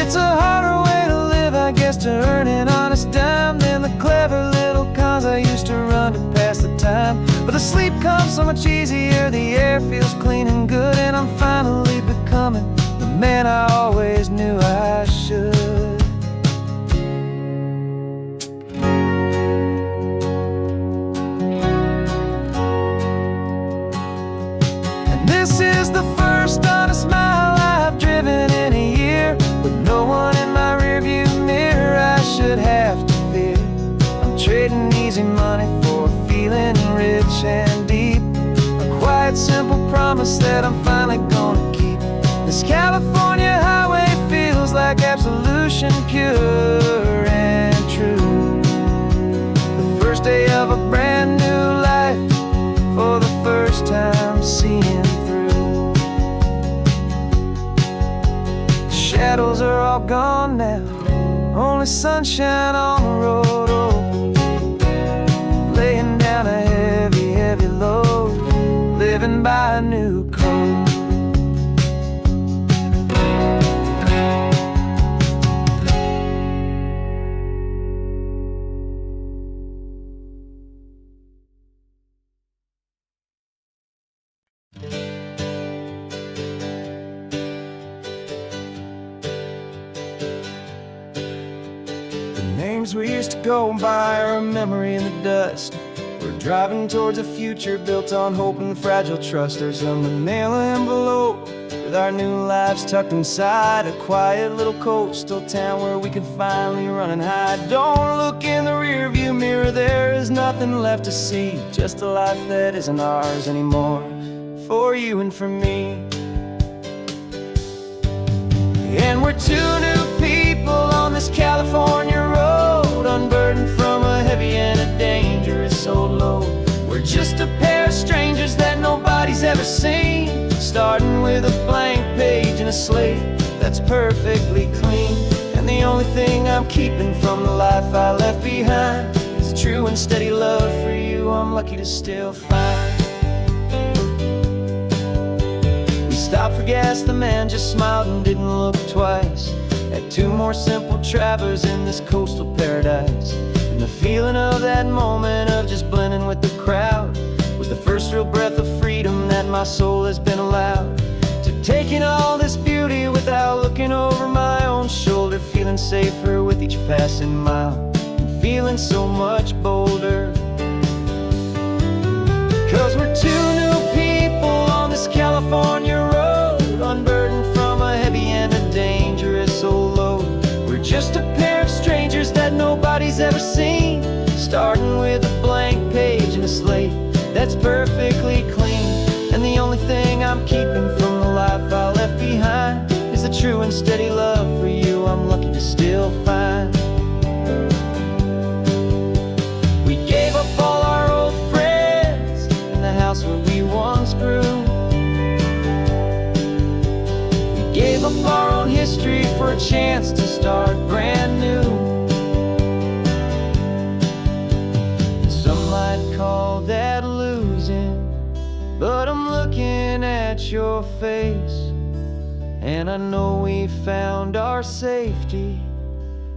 It's a harder way to live, I guess, to earn an honest dime than the clever little cons I used to run to pass the time. But the sleep comes so much easier, the air feels clean and good, and I'm finally becoming the man I always knew I should. And this is the first honest mile I've driven in a year, with no one in my rearview mirror I should have to fear. I'm trading easy money for a feeling rich and deep, a quiet, simple promise that I'm finally gonna keep. This California highway feels like absolution, pure and true. The first day of a brand new life, for the first time seeing through. The shadows are all gone now, only sunshine on the road. Oh, laying down a heavy, heavy load, living by a new code. Names we used to go by are a memory in the dust. We're driving towards a future built on hope and fragile trust. There's a manila envelope with our new lives tucked inside, a quiet little coastal town where we can finally run and hide. Don't look in the rearview mirror, there is nothing left to see, just a life that isn't ours anymore, for you and for me. And we're two new people on this California road, unburdened from a heavy and a dangerous old load. We're just a pair of strangers that nobody's ever seen, starting with a blank page and a slate that's perfectly clean. And the only thing I'm keeping from the life I left behind is a true and steady love for you I'm lucky to still find. Stopped for gas, the man just smiled and didn't look twice at two more simple travelers in this coastal paradise. And the feeling of that moment of just blending with the crowd was the first real breath of freedom that my soul has been allowed to take in all this beauty without looking over my own shoulder, feeling safer with each passing mile and feeling so much bolder. 'Cause we're two new people on this California road, unburdened from a heavy and a dangerous old load. We're just a pair of strangers that nobody's ever seen, starting with a blank page and a slate that's perfectly clean. And the only thing I'm keeping from the life I left behind is the true and steady love for you I'm lucky to still find. We gave up all our old friends in the house where we once grew. Gave up our own history for a chance to start brand new. Some might call that losing, but I'm looking at your your face, and I know we found our safety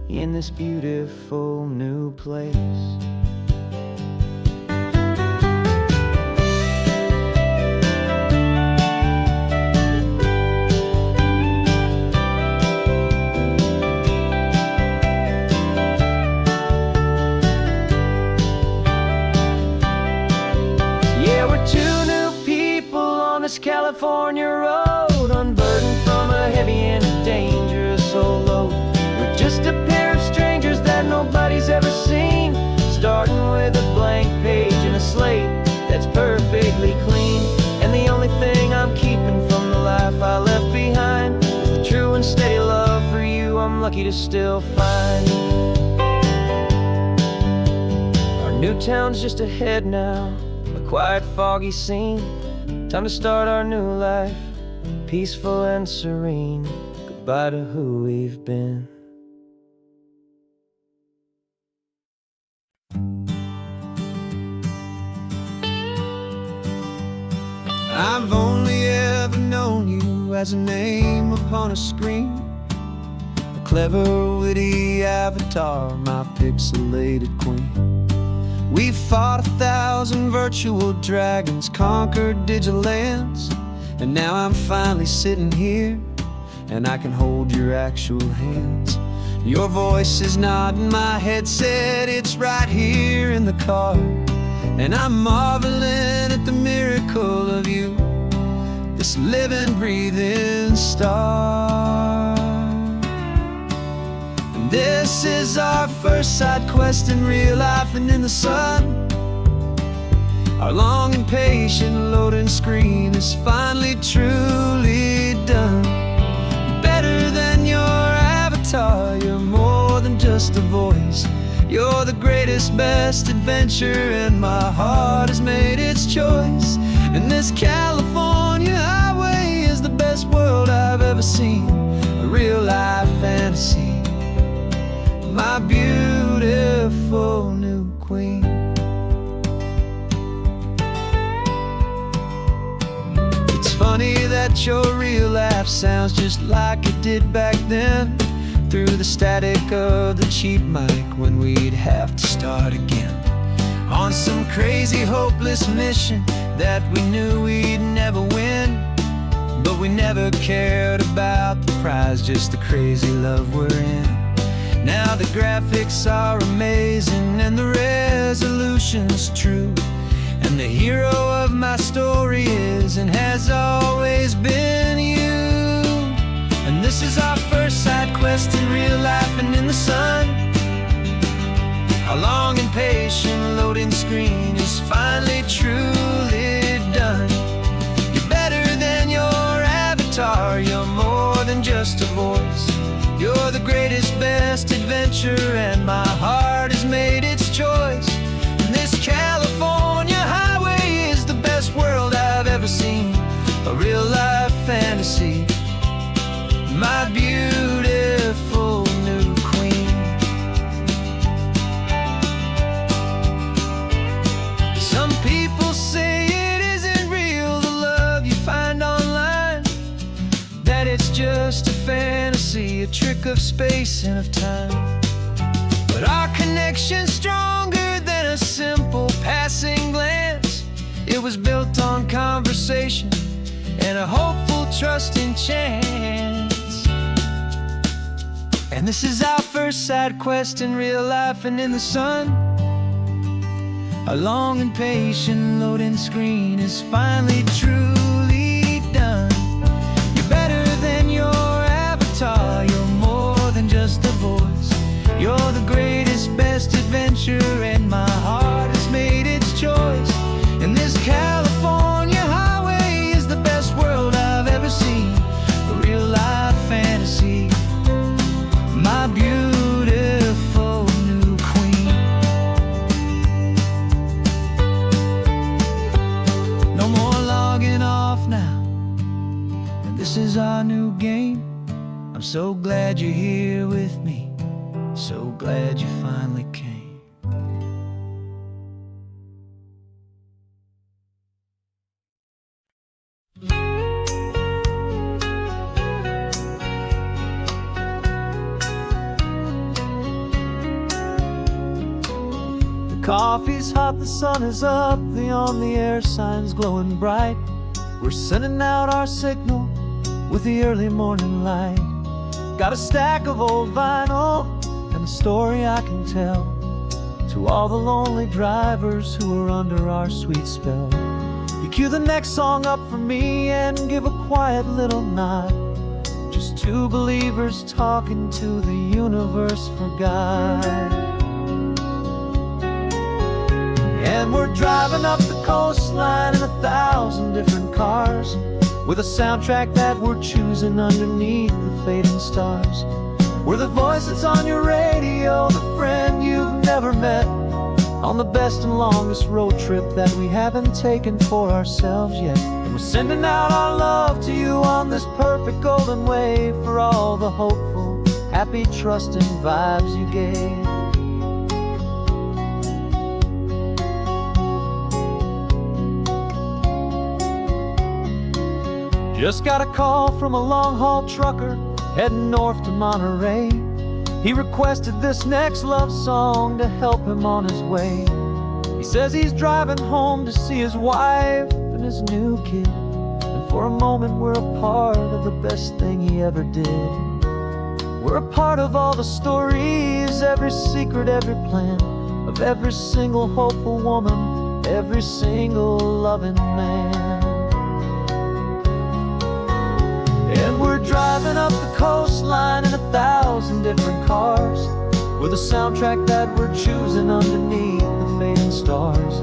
in this beautiful new place. Yeah, we're two new people on this California road, unburdened from a heavy and dangerous old load. We're just a pair of strangers that nobody's ever seen, starting with a blank page and a slate that's perfectly clean. And the only thing I'm keeping from the life I left behind is the true and steady love for you I'm lucky to still find. Our new town's just ahead now, a quiet, foggy scene. Time to start our new life, peaceful and serene. Goodbye to who we've been. I've only ever known you as a name upon a screen, a clever, witty avatar, my pixelated queen. We've fought 1,000 virtual dragons, conquered digital lands, and now I'm finally sitting here, and I can hold your actual hands. Your voice is not in my headset, it's right here in the car, and I'm marveling at the miracle of you, this living, breathing star. And this is our first side quest in real life and in the sun. Our long and patient loading screen is finally truly done. Better than your avatar, you're more than just a voice. You're the greatest, best adventure, and my heart has made its choice. And this California highway is the best world I've ever seen, a real-life fantasy, my beautiful new queen. It's funny that your real life sounds just like it did back then, through the static of the cheap mic when we'd have to start again, on some crazy hopeless mission that we knew we'd never win. But we never cared about the prize, just the crazy love we're in. Now the graphics are amazing and the resolution's true, and the hero of my story is and has always been you. And this is our first side quest in real life and in the sun. Our long and patient loading screen is finally truly done. You're better than your avatar, you're more than just a voice. You're the greatest, best adventure, and my heart has made its choice. And this California highway is the best world I've ever seen, a real-life fantasy, my beautiful new queen. Some people say it isn't real, the love you find online, that it's just a fantasy, a trick of space and of time. But our connection's stronger than a simple passing glance. It was built on conversation and a hopeful, trusting chance. And this is our first side quest in real life and in the sun. Our long and patient loading screen is finally truly done. You're better than your avatar, you're more than just a voice. You're the greatest, best adventure, and my heart has made its choice. And this California highway is the best world I've ever seen, a real-life fantasy, my beautiful new queen. No more logging off now, and this is our new game. I'm so glad you're here with me, so glad you finally came. Coffee's hot, the sun is up, the on-the-air sign's glowing bright. We're sending out our signal with the early morning light. Got a stack of old vinyl and a story I can tell to all the lonely drivers who are under our sweet spell. You cue the next song up for me and give a quiet little nod. Just two believers talking to the universe for God. And we're driving up the coastline in 1,000 different cars, with a soundtrack that we're choosing underneath the fading stars. We're the voice that's on your radio, the friend you've never met, on the best and longest road trip that we haven't taken for ourselves yet. And we're sending out our love to you on this perfect golden wave for all the hopeful, happy, trusting vibes you gave. Just got a call from a long-haul trucker heading north to Monterey. He requested this next love song to help him on his way. He says he's driving home to see his wife and his new kid, and for a moment we're a part of the best thing he ever did. We're a part of all the stories, every secret, every plan, of every single hopeful woman, every single loving man. And we're driving up the coastline in 1,000 different cars, with a soundtrack that we're choosing underneath the fading stars.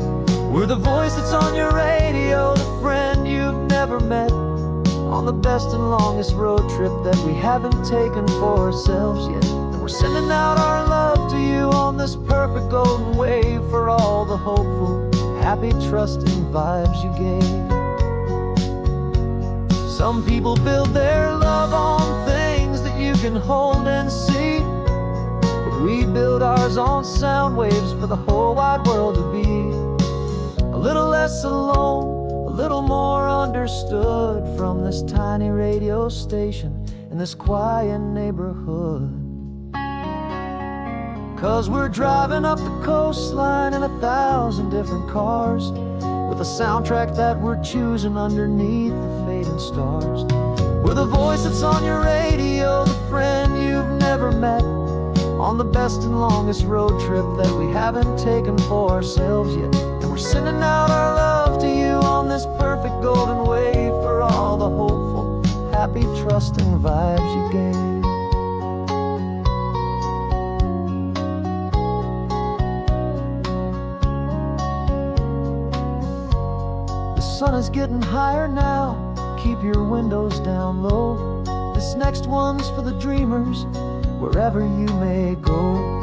We're the voice that's on your radio, the friend you've never met, on the best and longest road trip that we haven't taken for ourselves yet. And we're sending out our love to you on this perfect golden wave for all the hopeful, happy, trusting vibes you gave. Some people build their love on things that you can hold and see, but we build ours on sound waves for the whole wide world to be a little less alone, a little more understood from this tiny radio station in this quiet neighborhood. 'Cause we're driving up the coastline in 1,000 different cars, with a soundtrack that we're choosing underneath the fading stars. We're the voice that's on your radio, the friend you've never met, on the best and longest road trip that we haven't taken for ourselves yet. And we're sending out our love to you on this perfect golden wave for all the hopeful, happy, trusting vibes you gave. The sun is getting higher now, keep your windows down low. This next one's for the dreamers, wherever you may go.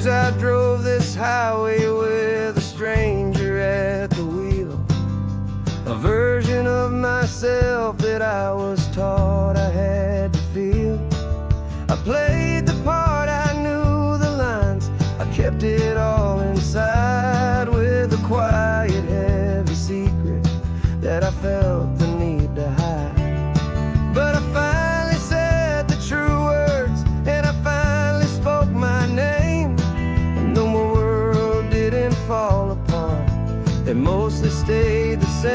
I drove this highway with a stranger at the wheel, a version of myself that I was taught I had to feel. I played the part, I knew the lines, I kept it all inside, with a quiet, heavy secret that I felt the need to hide. But I finally said the true words, and I finally spoke my name. Fall apart, they mostly stayed the same.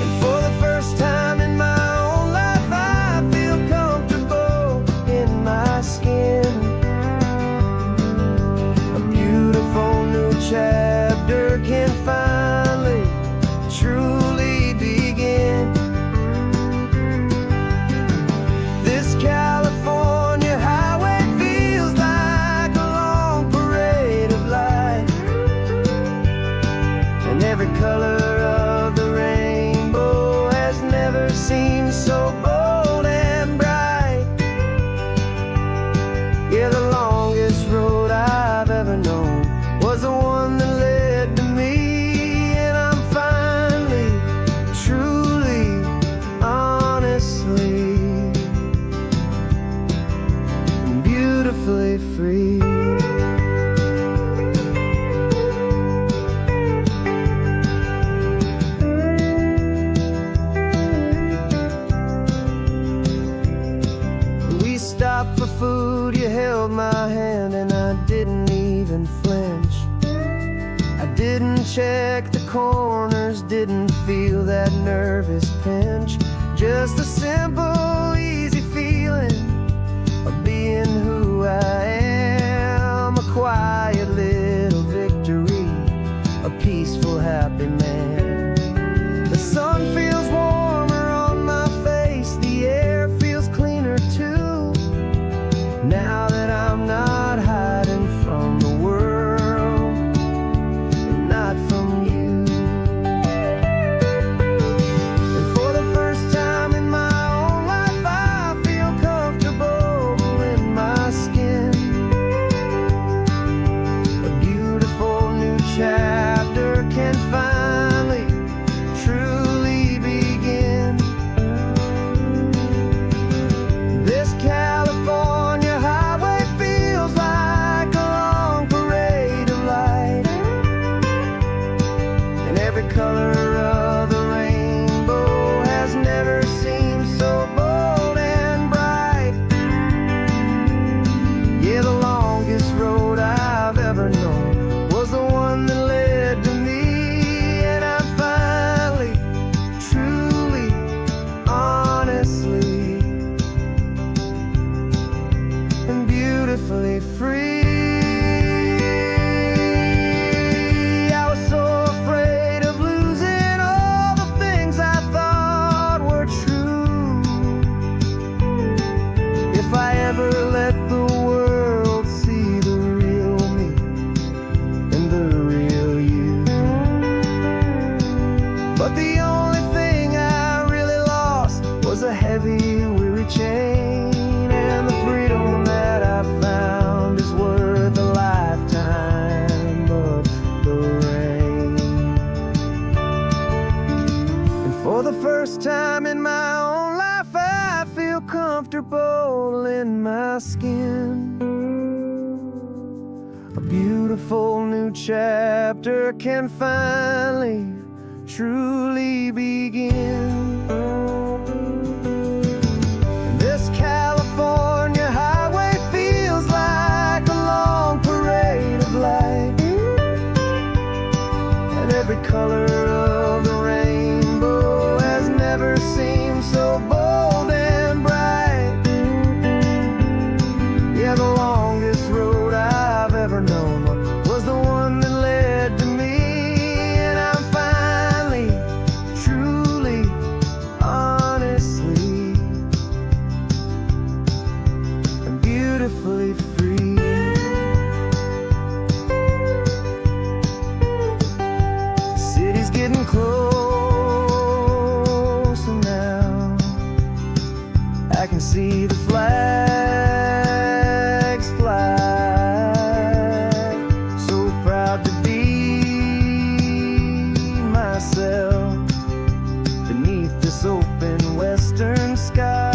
And for the first time in my own life, I feel comfortable in my skin. A beautiful new chapter can finally truly begin. This California highway feels like a long parade of light, and every color of the rainbow has never seemed so bold Didn't check the corners, didn't feel that nervous pinch. Just a simple, easy feeling of being who I am. A quiet little victory, a peaceful, happy man. The sun feels warmer on my face, the air feels cleaner too. Now that I'm not hiding from the world, and not from you. And for the first time in my own life, I feel comfortable in my skin. A beautiful new chapter can finally, truly begin. This California highway feels like a long parade of light, and every color of the rainbow has never seemed so bold and bright. Yeah, the longest road I've ever known was the one that led to me, and I'm finally, truly, honestly, and beautifully free. I was so afraid of losing all the things I thought were true. If I ever let the world see the real me and the real you. But the only thing I really lost was a heavy, weary chain, and the freedom that I found is worth a lifetime of the rain. And for the first time in my own life, I feel comfortable in my skin. A beautiful new chapter can finally, truly begin. And this California highway feels like a long parade of light, and every color of the rainbow has never seemed so bold and bright. Yeah, the longest road I've ever known was the one that led to me, and I'm finally, truly, honestly, and beautifully free. The city's getting closer now. I can see the flags fly. So proud to be myself beneath this open western sky.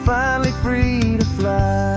Finally free to fly.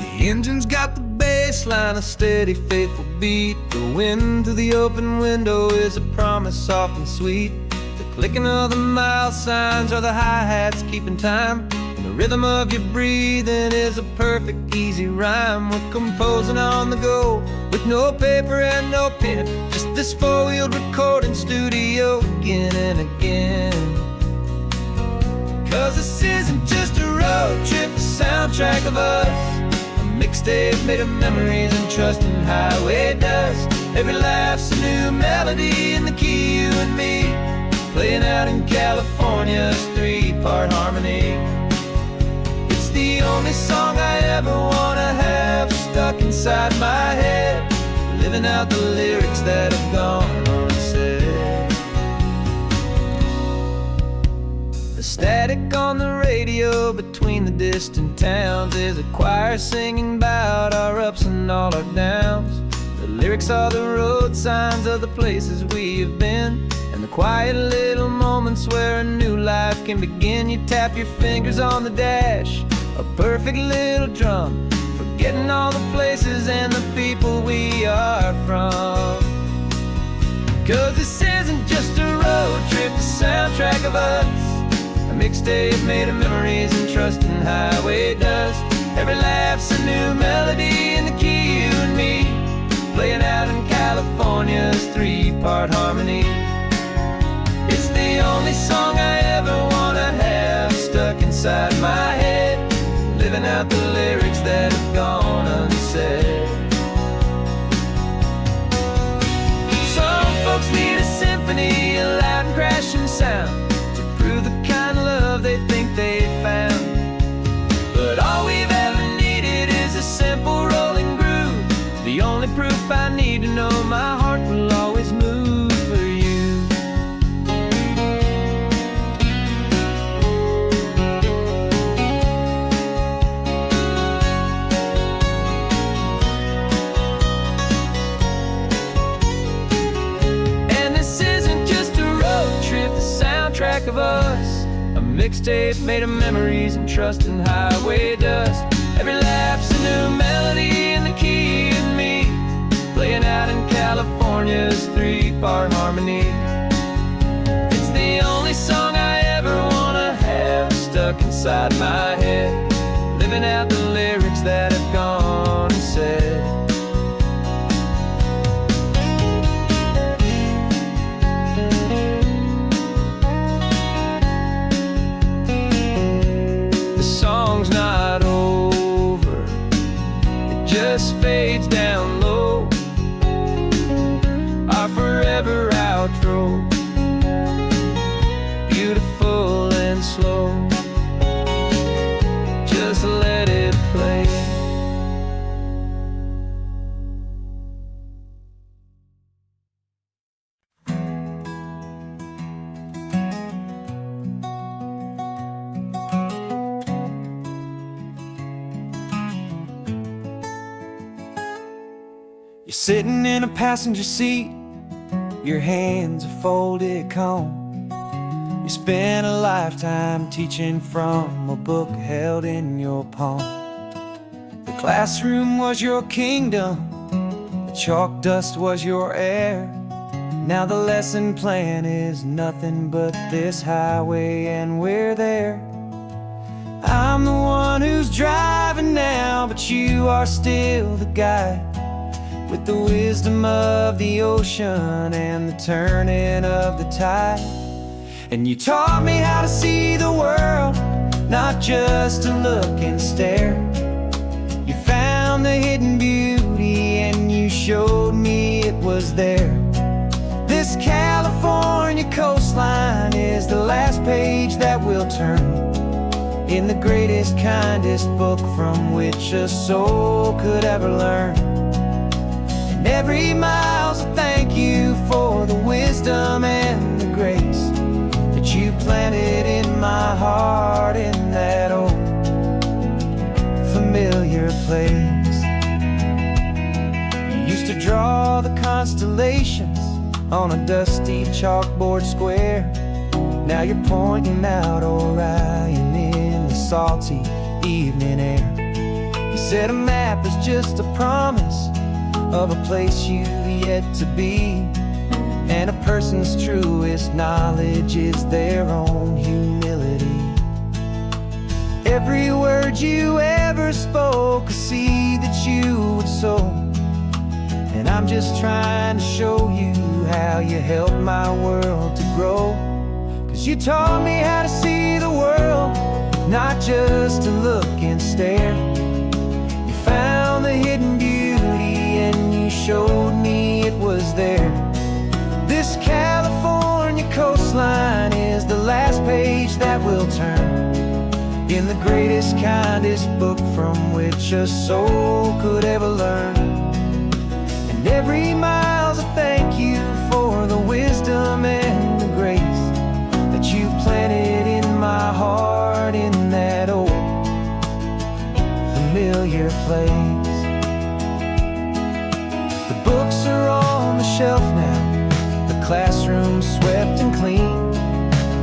The engine's got the bass line, a steady, faithful beat. The wind through the open window is a promise soft and sweet. The clicking of the mile signs are the hi-hats keeping time, and the rhythm of your breathing is a perfect, easy rhyme. We're composing on the go with no paper and no pen, just this four-wheeled recording studio again and again. 'Cause this isn't just a road trip, the soundtrack of us, mixtape made of memories and trust in highway dust. Every laugh's a new melody in the key, you and me, playing out in California's three-part harmony. It's the only song I ever wanna have stuck inside my head, living out the lyrics that have gone unsaid. The Static on the radio between the distant towns is a choir singing about our ups and all our downs. The lyrics are the road signs of the places we have been, and the quiet little moments where a new life can begin. You tap your fingers on the dash, a perfect little drum, forgetting all the places and the people we are from. 'Cause this isn't just a road trip, the soundtrack of us, a mixtape made of memories and trust in highway dust. Every laugh's a new melody in the key, you and me, playing out in California's three-part harmony. It's the only song I ever wanna have stuck inside my head, living out the lyrics that have gone unsaid. Some folks need a symphony, a loud and crashing sound, to prove the kind of love they think they found. But all we've ever needed is a simple rolling groove, the only proof I need to know my heart will always move for you. And this isn't just a road trip, the soundtrack of us, a mixtape made of memories and trust in highway dust. Every laugh's a new melody in the key and me, playing out in California's three-part harmony. It's the only song I ever wanna have stuck inside my head, living out the lyrics that have gone unsaid. The song's not over, it just fades down low, our forever outro, beautiful and slow. Just let it play. You're sitting in a passenger seat, your hands are folded calm. You spent a lifetime teaching from a book held in your palm. The classroom was your kingdom, the chalk dust was your air. Now the lesson plan is nothing but this highway and we're there. I'm the one who's driving now, but you are still the guide, with the wisdom of the ocean and the turning of the tide. And you taught me how to see the world, not just to look and stare. You found the hidden beauty and you showed me it was there. This California coastline is the last page that we'll turn in the greatest, kindest book from which a soul could ever learn. And every mile's a thank you for the wisdom and the grace that you planted in my heart in that old familiar place. You used to draw the constellations on a dusty chalkboard square. Now you're pointing out Orion in the salty evening air. You said a map is just a promise of a place you've yet to be, and a person's truest knowledge is their own humility. Every word you ever spoke, a seed that you would sow, and I'm just trying to show you how you helped my world to grow. 'Cause you taught me how to see the world, not just to look and stare. You found the hidden beauty and you showed me it was there. This California coastline is the last page that we'll turn in the greatest, kindest book from which a soul could ever learn. And every mile's a thank you for the wisdom and the grace that you planted in my familiar place. The books are on the shelf now, the classroom swept and clean,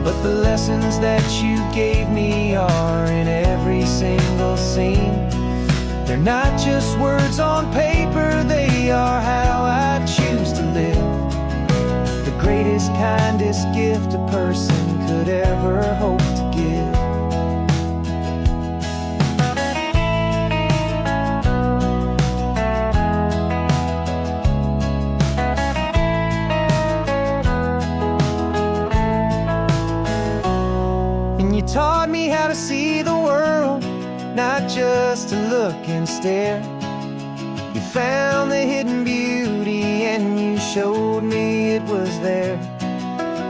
but the lessons that you gave me are in every single scene. They're not just words on paper, they are how I choose to live. The greatest, kindest gift a person could ever hope to give. And you taught me how to see the world, not just to look and stare. You found the hidden beauty and you showed me it was there.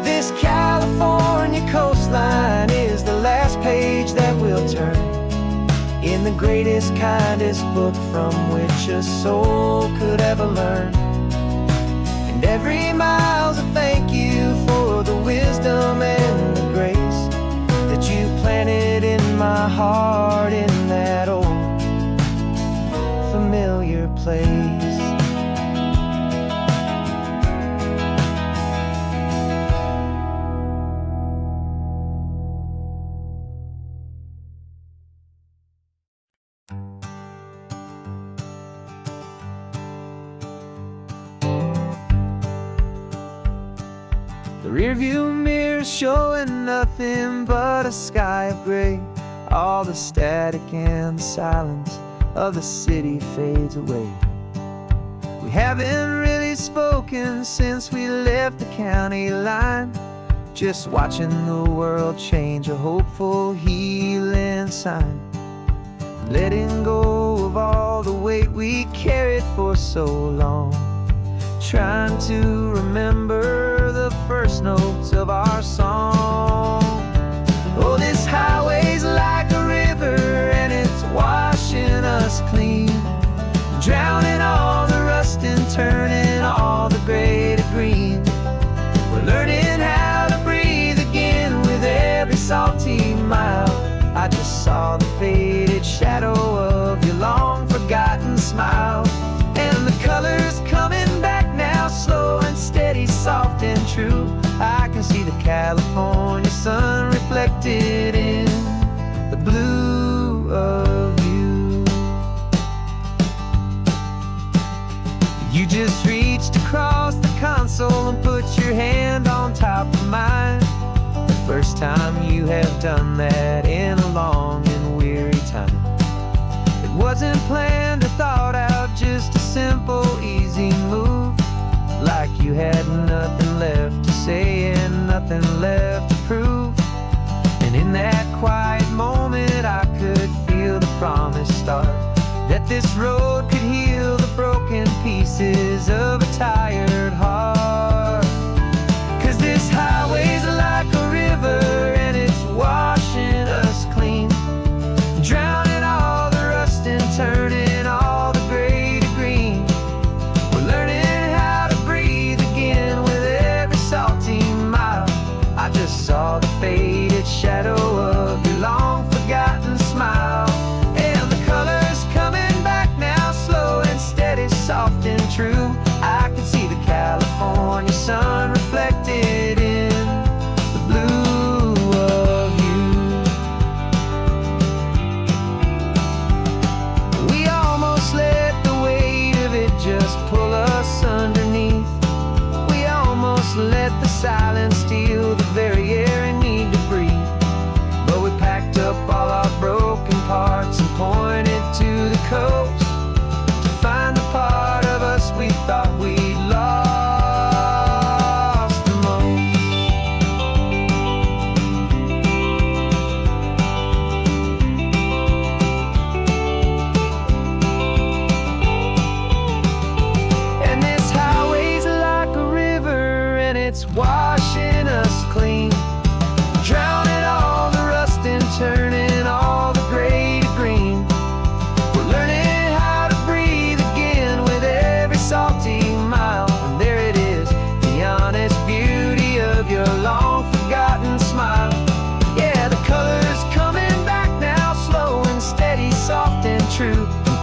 This California coastline is the last page that we'll turn in the greatest, kindest book from which a soul could ever learn. And every mile's a thank you for the wisdom and the grace that you planted in my heart in that old familiar place. The rearview mirror showing nothing but a sky of gray. All the static and the silence of the city fades away. We haven't really spoken since we left the county line, just watching the world change, a hopeful healing sign. Letting go of all the weight we carried for so long, trying to remember the first notes of our song. Oh, this highway's like a river and it's washing us clean, drowning all the rust and turning all the gray to green. We're learning how to breathe again with every salty mile. I just saw the faded shadow of your long forgotten smile, and the colors coming back now, slow and steady, soft and true. I can see the California sun reflected in the blue of you. You just reached across the console and put your hand on top of mine. The first time you have done that in a long and weary time. It wasn't planned or thought out, just a simple, easy move. Like you had nothing left to say and nothing left to prove. And in that quiet moment I could feel the promise start, that this road could heal the broken pieces of a tired heart. 'Cause this highway's like a river and it's washing us clean, drowning all the rust and turning all the gray to green. We're learning how to breathe again with every salty mile. I just saw the faded shadow of your long forgotten smile, and the colors coming back now, slow and steady, soft and true. I can see the California sun reflected in the blue of you. We almost let the weight of it just pull us underneath. We almost let the silence steal the very air I need to breathe. But we packed up all our broken parts and pointed to the coast to find the part of us we thought we'd lost the most. And this highway's like a river and it's washing us clean, drowning all the rust and turning all the gray to green. We're learning how to breathe again with every salty mile. And there it is, the honest beauty of your long forgotten smile. Yeah, the colors coming back now, slow and steady, soft and true. And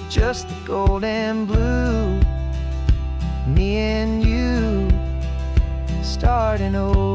just the gold and blue. Me and you starting over.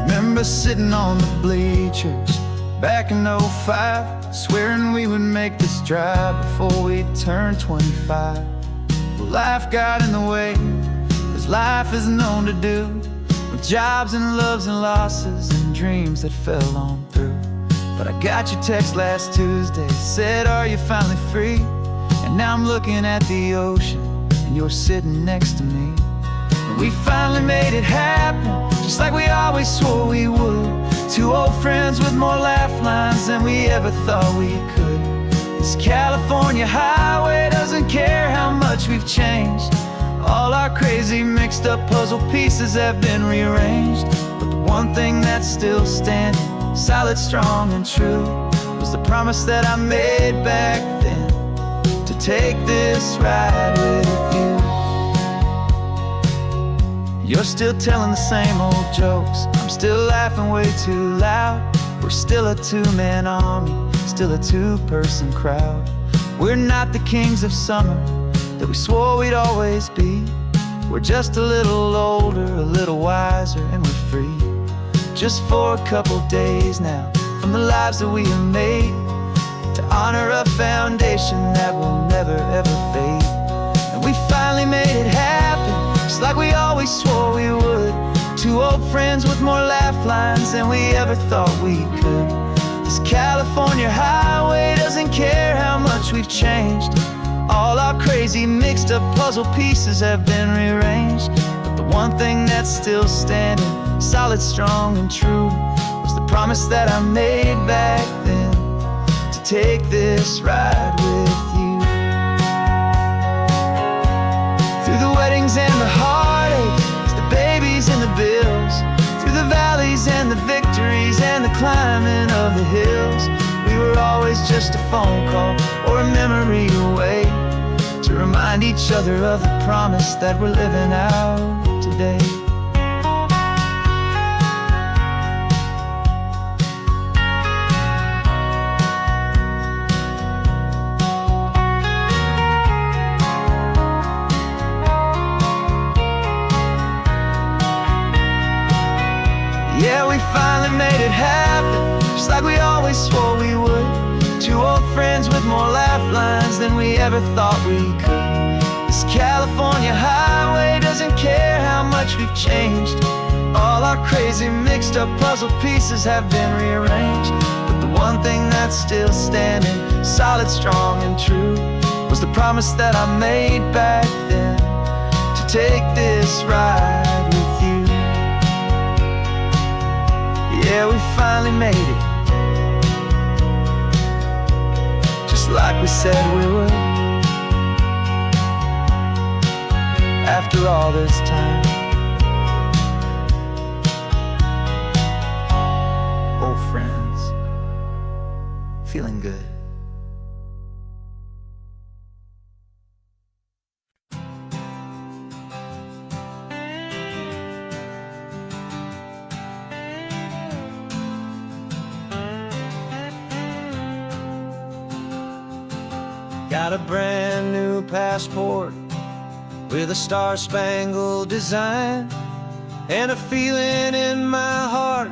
Remember sitting on the bleachers back in '05, swearing we would make this drive before we turned 25. Well, life got in the way, as life is known to do, with jobs and loves and losses and dreams that fell on through. But I got your text last Tuesday, said, are you finally free? And now I'm looking at the ocean, and you're sitting next to me. And we finally made it happen, just like we always swore we would. Two old friends with more laugh lines than we ever thought we could. This California highway doesn't care how much we've changed. All our crazy mixed up puzzle pieces have been rearranged. But the one thing that's still standing, solid, strong, and true, was the promise that I made back then, to take this ride with you. You're still telling the same old jokes, I'm still laughing way too loud. We're still a two-man army, still a two-person crowd. We're not the kings of summer that we swore we'd always be. We're just a little older, a little wiser, and we're free. Just for a couple days now, from the lives that we have made, to honor a foundation that will never ever fade. And we finally made it happen, just like we always swore we would. Two old friends with more laugh lines than we ever thought we could. This California highway doesn't care how much we've changed. All our crazy mixed up puzzle pieces have been rearranged. But the one thing that's still standing, solid, strong, and true, was the promise that I made back then, to take this ride with you. Through the weddings and the heartaches, the babies and the bills, through the valleys and the victories and the climbing of the hills, we were always just a phone call or a memory away, to remind each other of the promise that we're living out today. Yeah, we finally made it happen, just like we always swore we would. Two old friends with more laugh lines than we ever thought we could. This California highway doesn't care how much we've changed. All our crazy mixed up puzzle pieces have been rearranged. But the one thing that's still standing, solid, strong, and true, was the promise that I made back then, to take this ride with you. Yeah, we finally made it, just like we said we would. After all this time, old friends, feeling good. Got a brand new passport with a star-spangled design, and a feeling in my heart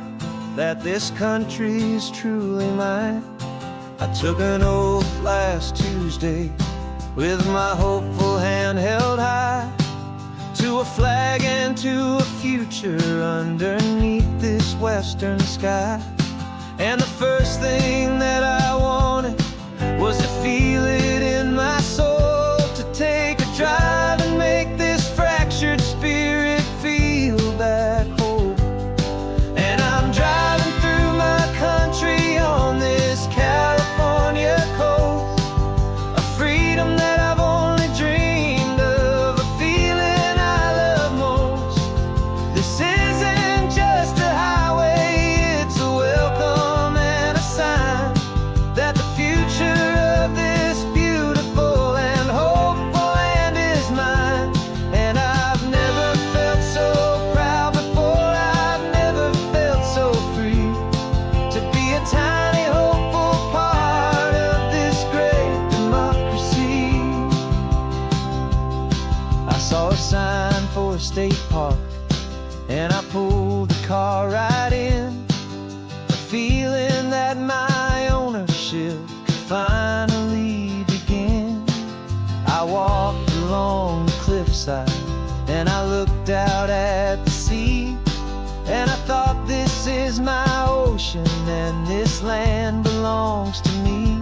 that this country's truly mine. I took an oath last Tuesday with my hopeful hand held high, to a flag and to a future underneath this western sky. And the first thing that I wanted was to feel it in my soul, to take a drive and make this fractured spirit feel back home. And I'm driving through my country on this California coast, a freedom that I've only dreamed of, a feeling I love most. saw a sign for a state park, and I pulled the car right in, feeling that my ownership could finally begin. I walked along the cliffside and I looked out at the sea, and I thought, this is my ocean and this land belongs to me.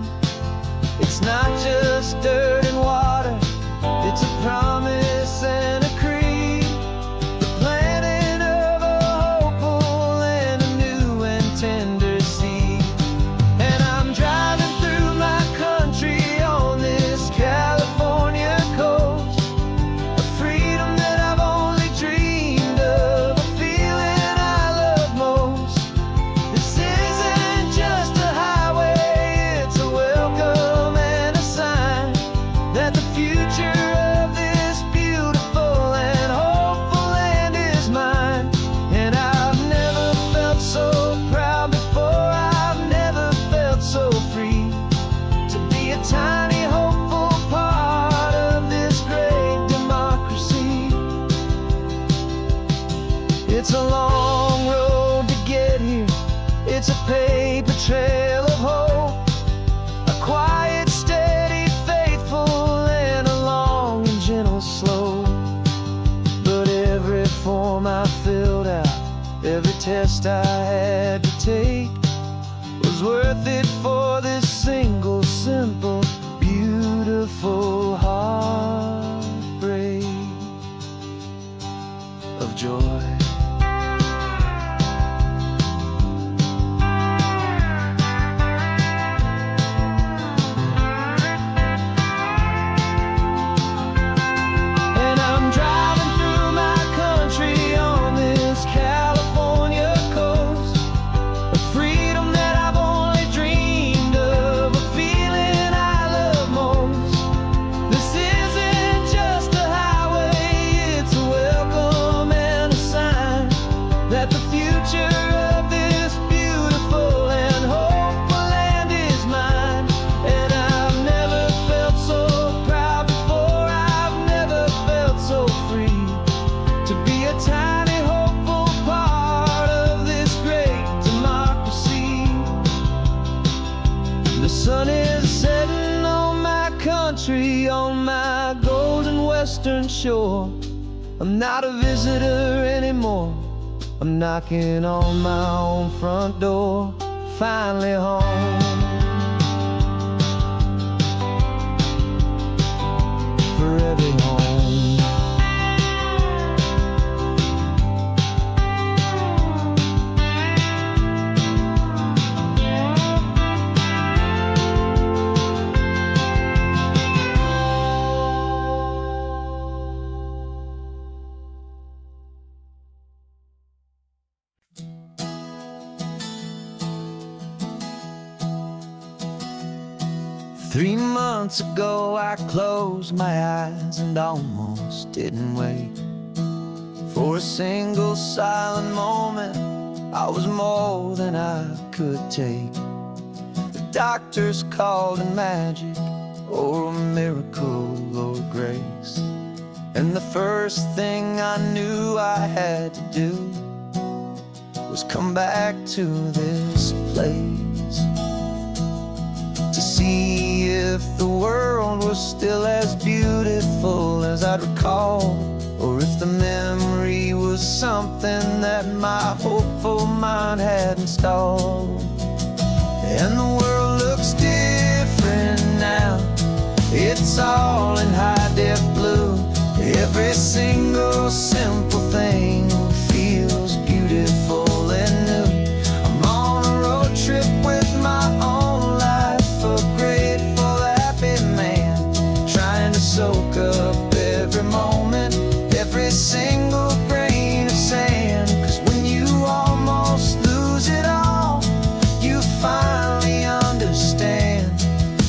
It's not just dirt and water, it's a promise and a creed, the planting of a hopeful and a new and tender seed. And I'm driving through my country on this California coast, a freedom that I've only dreamed of, a feeling I love most. This isn't just a highway, it's a welcome and a sign that the future of this beautiful and hopeful land is mine. And I've never felt so proud before, I've never felt so free to be a tiny hopeful part of this great democracy. It's a long road to get here, it's a paper trail of hope, a quiet, steady, faithful, and a long and gentle slope. But every form I filled out, every test I had to take, was worth it for this single, simple, beautiful heartbreak of joy. And I'm driving through my country on this California coast, a freedom that I've only dreamed of, a feeling I love most. This isn't just a highway, it's a welcome and a sign that the future of this beautiful and hopeful land is mine. And I've never felt so proud before, I've never felt so free to be a tiny hopeful part of this great democracy. The sun is setting on my country, on my golden western shore. I'm not a visitor anymore, I'm knocking on my own front door, finally home. Forever home. Three months ago I closed my eyes and almost didn't wake. For a single silent moment, I was more than I could take. The doctors called it magic, or a miracle, or grace. And the first thing I knew I had to do was come back to this place, to see if the world was still as beautiful as I'd recall, or if the memory was something that my hopeful mind had installed. And the world looks different now, it's all in high-def blue. Every single simple thing feels beautiful and new. I'm on a road trip with my own life, a grateful, happy man, trying to soak up every moment, every single grain of sand. 'Cause when you almost lose it all, you finally understand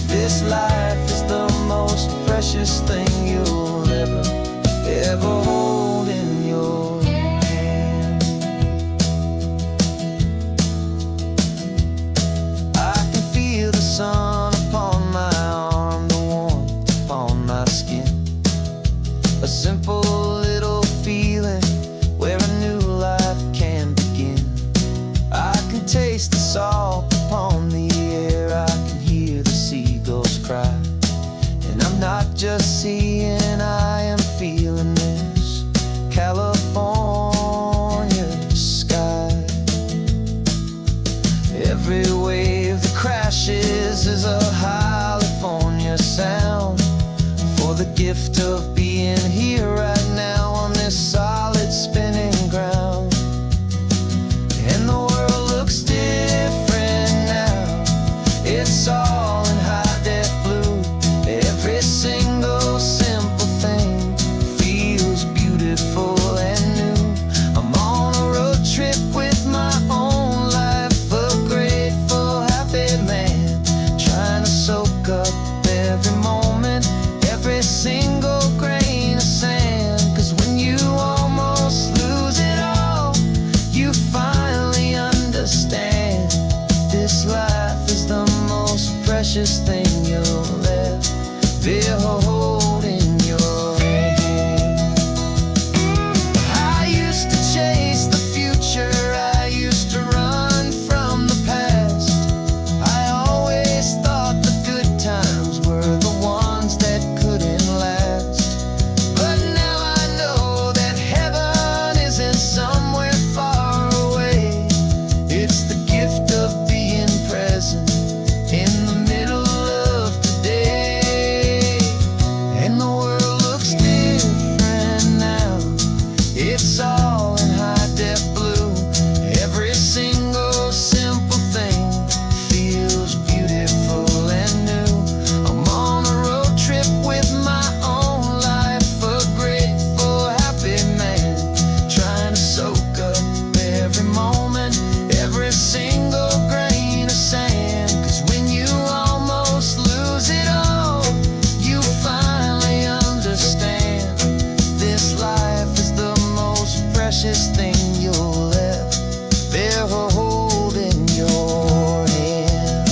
this life is the most precious thing you'll ever hold in your hand. I can feel the sun upon my arm, the warmth upon my skin, a simple California sky. Every wave that crashes is a California sound, for the gift of being here right now on this solid spinning ground. And the world looks different now, it's all in high def blue. Every single simple thing feels beautiful and new. I'm on a road trip with my own life, a grateful, happy man, trying to soak up every moment, every single grain of sand. 'Cause when you almost lose it all, you finally understand this life is the most precious thing you'll ever behold in your hand. I used to chase the future, I used to run from the past. I always thought the good times were the ones that couldn't last. But now I know that heaven isn't somewhere far away. It's the gift of being present in the middle of today. And the world looks different now, it's all in high def blue. Every single simple thing feels beautiful and new. I'm on a road trip with my own life, a grateful, happy man, trying to soak up every moment, every single grain of sand. 'Cause when you almost lose it all, you finally understand this life is the most precious thing you'll ever hold in your hand.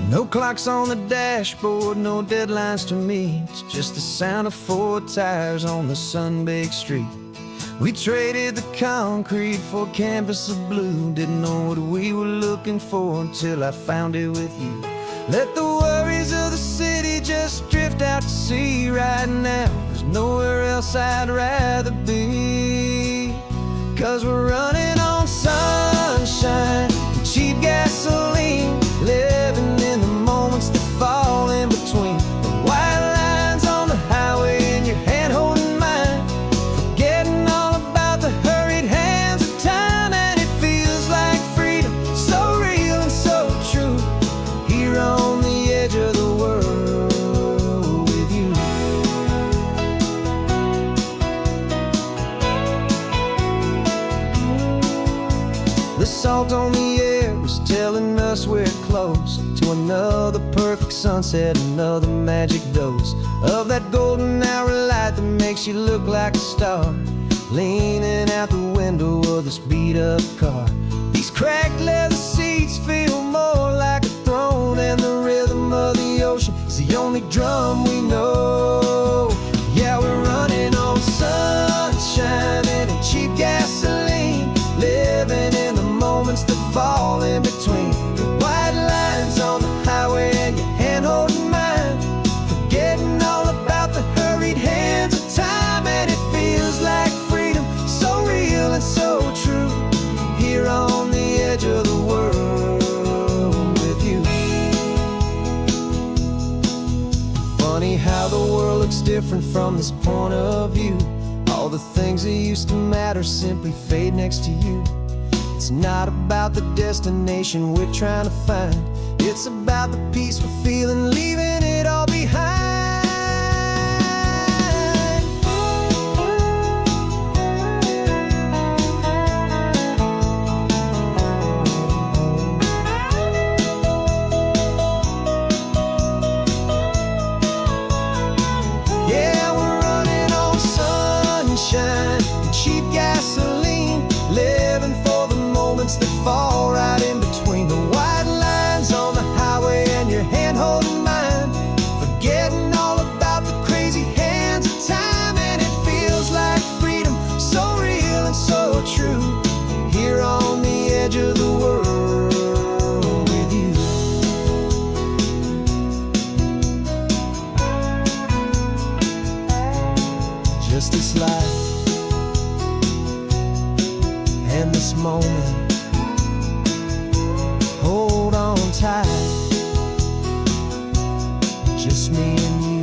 No clocks on the dashboard, no deadlines to meet. It's just the sound of 4 tires on the sun-baked street. We traded the concrete for a canvas of blue. Didn't know what we were looking for until I found it with you. Let the worries of the city just drift out to sea right now. There's nowhere else I'd rather be. 'Cause we're running on sunshine and cheap gasoline, living in the moments that fall in between. The white lines on the highway and your hand holding mine, forgetting all about the hurried hands of time. And it feels like freedom, so real and so true, here on the edge of the world with you. The salt on the air is telling us we're close to another perfect sunset, another magic dose of that golden hour light that makes you look like a star, leaning out the window of this beat-up car. These cracked leather seats feel more like a throne, and the rhythm of the ocean is the only drum we know. Yeah, we're running on sunshine and cheap gasoline, living in the moments that fall in between. The white lines on the highway and your hand holding mine, forgetting all about the hurried hands of time. And it feels like freedom, so real and so true, here on the edge of the world with you. Funny how the world looks different from this point of view. All the things that used to matter simply fade next to you. It's not about the destination we're trying to find, it's about the peace we're feeling, leaving it all behind. Yeah, we're running on sunshine and cheap gasoline, living for the moments that fall moment. Hold on tight, just me and you.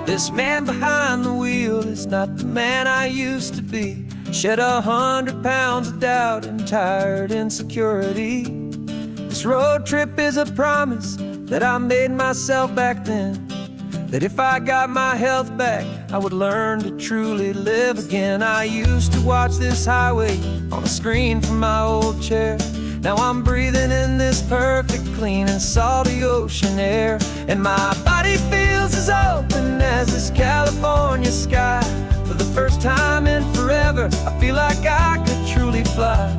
This man behind the wheel is not the man I used to be. Shed 100 pounds of doubt and tired insecurity. This road trip is a promise that I made myself back then, that if I got my health back, I would learn to truly live again. I used to watch this highway on a screen from my old chair. Now I'm breathing in this perfect, clean and salty ocean air. And my body feels as open as this California sky. For the first time in forever, I feel like I could truly fly.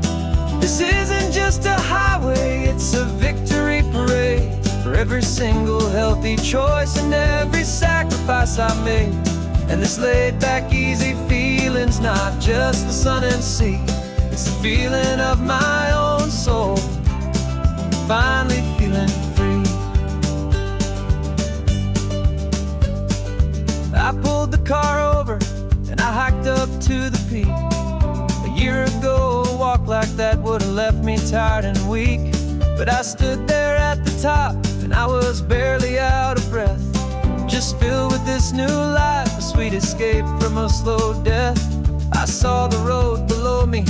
This isn't just a highway, it's a victory parade. For every single healthy choice and every sacrifice I made. And this laid back, easy feeling's not just the sun and sea. It's the feeling of my own soul, finally feeling free. I pulled the car over and I hiked up to the peak. A year ago, a walk like that would have left me tired and weak. But I stood there at the top and I was barely out of breath, just filled with this new life, a sweet escape from a slow death. I saw the road below me,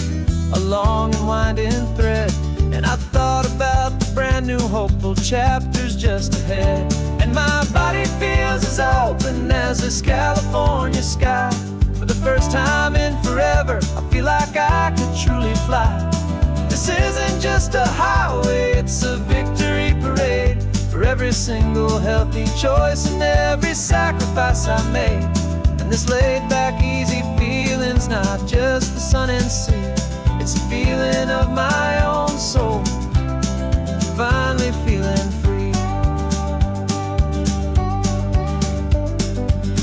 a long and winding thread, and I thought about the brand new hopeful chapters just ahead. And my body feels as open as this California sky. For the first time in forever, I feel like I could truly fly. This isn't just a highway, it's a victory parade. For every single healthy choice and every sacrifice I made. And this laid back, easy feeling's not just the sun and sea. It's a feeling of my own soul, finally feeling free.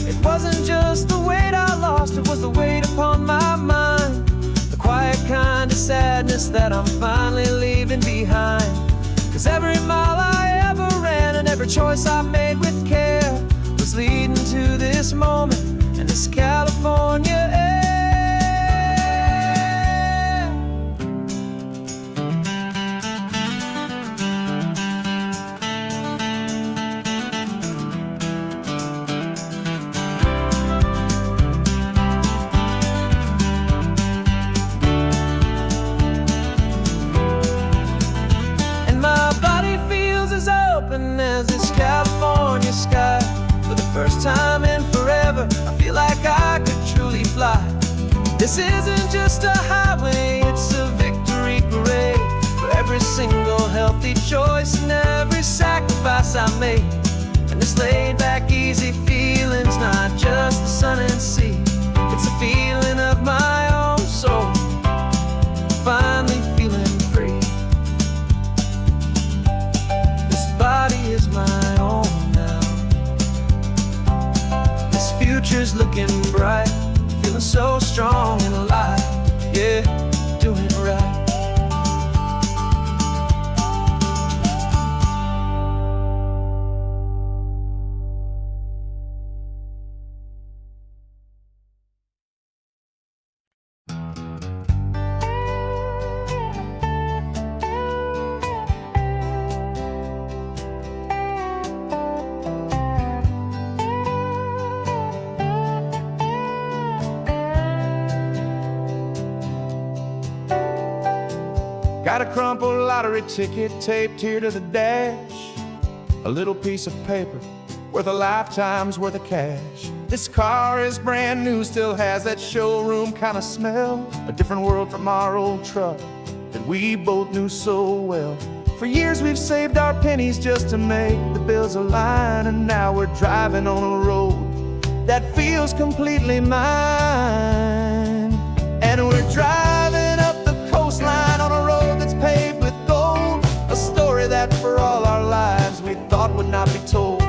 It wasn't just the weight I lost, it was the weight upon my mind. The quiet kind of sadness that I'm finally leaving behind. 'Cause every mile I ever ran and every choice I made with care was leading to this moment and this California air. As this California sky. For the first time in forever, I feel like I could truly fly. This isn't just a highway, it's a victory parade. For every single healthy choice and every sacrifice I made. And this laid back, easy feeling's not just the sun and sea. It's a feeling of my own soul, finally feeling free. Body is my own now. This future's looking bright, feeling so strong and alive. Yeah, doing it right. Got a crumpled lottery ticket taped here to the dash. A little piece of paper worth a lifetime's worth of cash. This car is brand new, still has that showroom kind of smell. A different world from our old truck that we both knew so well. For years we've saved our pennies just to make the bills align. And now we're driving on a road that feels completely mine. And we're driving up the coastline on a road that's paved with gold. A story that for all our lives we thought would not be told.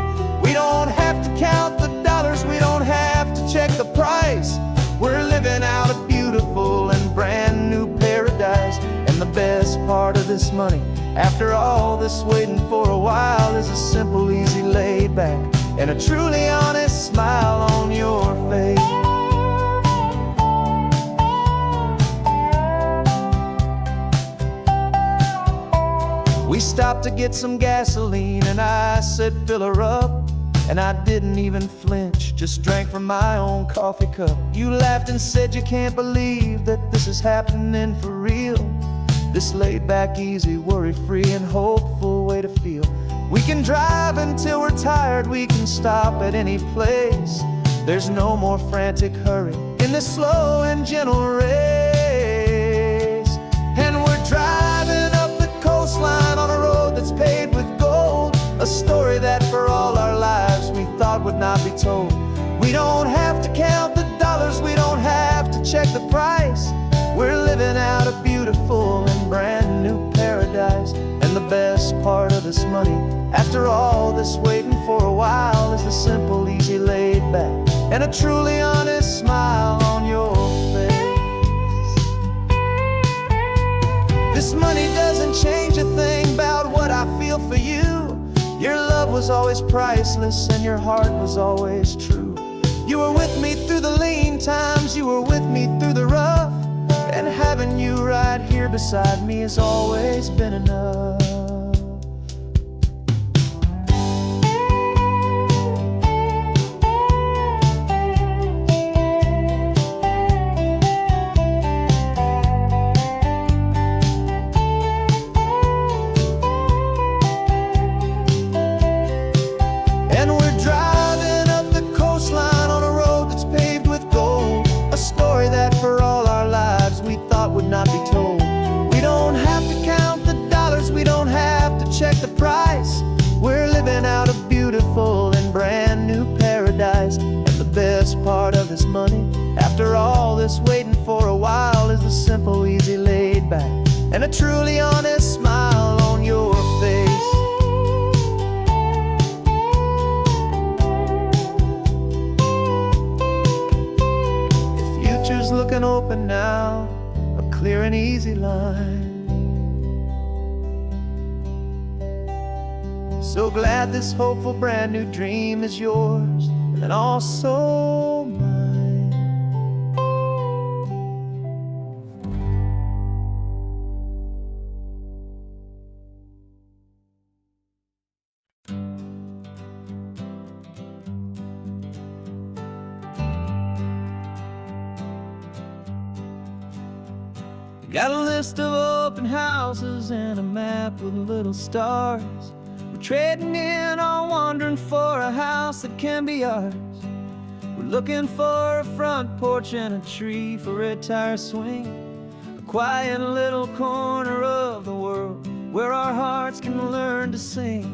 We don't have to count the dollars, we don't have to check check the price. We're living out a beautiful and brand new paradise. And the best part of this money, after all this waiting for a while, is a simple, easy, laid back, and a truly honest smile on your face. We stopped to get some gasoline, and I said, fill her up. And I didn't even flinch, just drank from my own coffee cup. You laughed and said you can't believe that this is happening for real. This laid back, easy, worry-free and hopeful way to feel. We can drive until we're tired, we can stop at any place. There's no more frantic hurry in this slow and gentle race. And we're driving up the coastline on a road that's paved with gold, a story that for all our lives we thought would not be told. We don't have to count the dollars, we don't have to check the price. We're living out a beautiful and brand new paradise. And the best part of this money, after all this waiting for a while, is the simple, easy, laid back, and a truly honest smile on your face. This money doesn't change a thing about what I feel for you. Your love was always priceless and your heart was always true. You were with me through the lean times, you were with me through the rough, and having you right here beside me has always been enough. Would not be told. We don't have to count the dollars, we don't have to check the price. We're living out a beautiful and brand new paradise. And the best part of this money, after all this waiting for a while, is the simple, easy, laid back, and a truly honest smile on your face. The future's looking open now, clear and easy line. So glad this hopeful brand new dream is yours and also mine. Got a list of open houses and a map with little stars. We're trading in or wandering for a house that can be ours. We're looking for a front porch and a tree for a tire swing, a quiet little corner of the world where our hearts can learn to sing.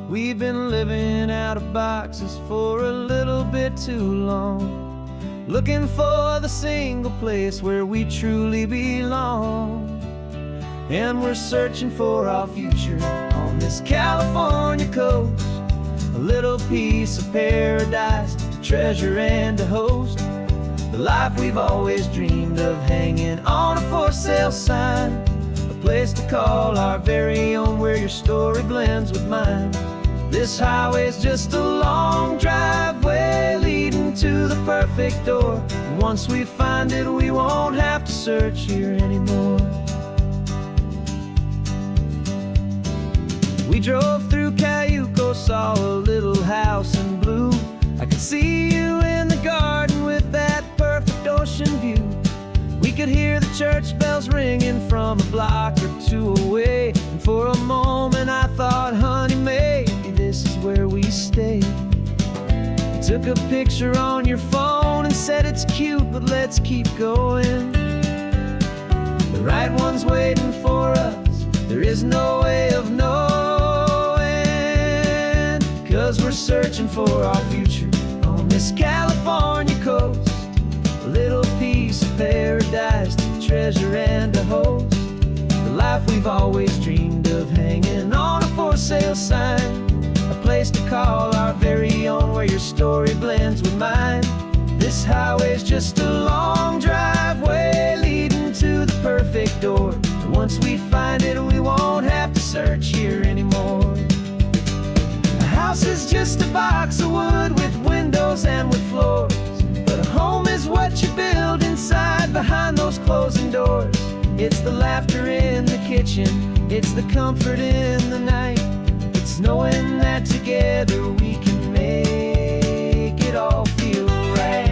We've been living out of boxes for a little bit too long, looking for the single place where we truly belong. And we're searching for our future on this California coast, a little piece of paradise to treasure and to host, the life we've always dreamed of, hanging on a for sale sign, a place to call our very own, where your story blends with mine. This highway's just a long driveway leading to the perfect door. And once we find it, we won't have to search here anymore. We drove through Cayuco, saw a little house in blue. I could see you in the garden with that perfect ocean view. We could hear the church bells ringing from a block or two away. And for a moment I thought, honey, maybe this is where we stay. You took a picture on your phone and said it's cute, but let's keep going. The right one's waiting for us, there is no way of knowing, 'cause we're searching for our future on this California coast, a little piece of paradise to treasure and to host, the life we've always dreamed of, hanging on a for sale sign, a place place to call our very own, where your story blends with mine. This highway's just a long driveway leading to the perfect door. And once we find it, we won't have to search here anymore. A house is just a box of wood with windows and with floors, but a home is what you build inside behind those closing doors. It's the laughter in the kitchen, it's the comfort in the night, it's knowing that together we can make it all feel right.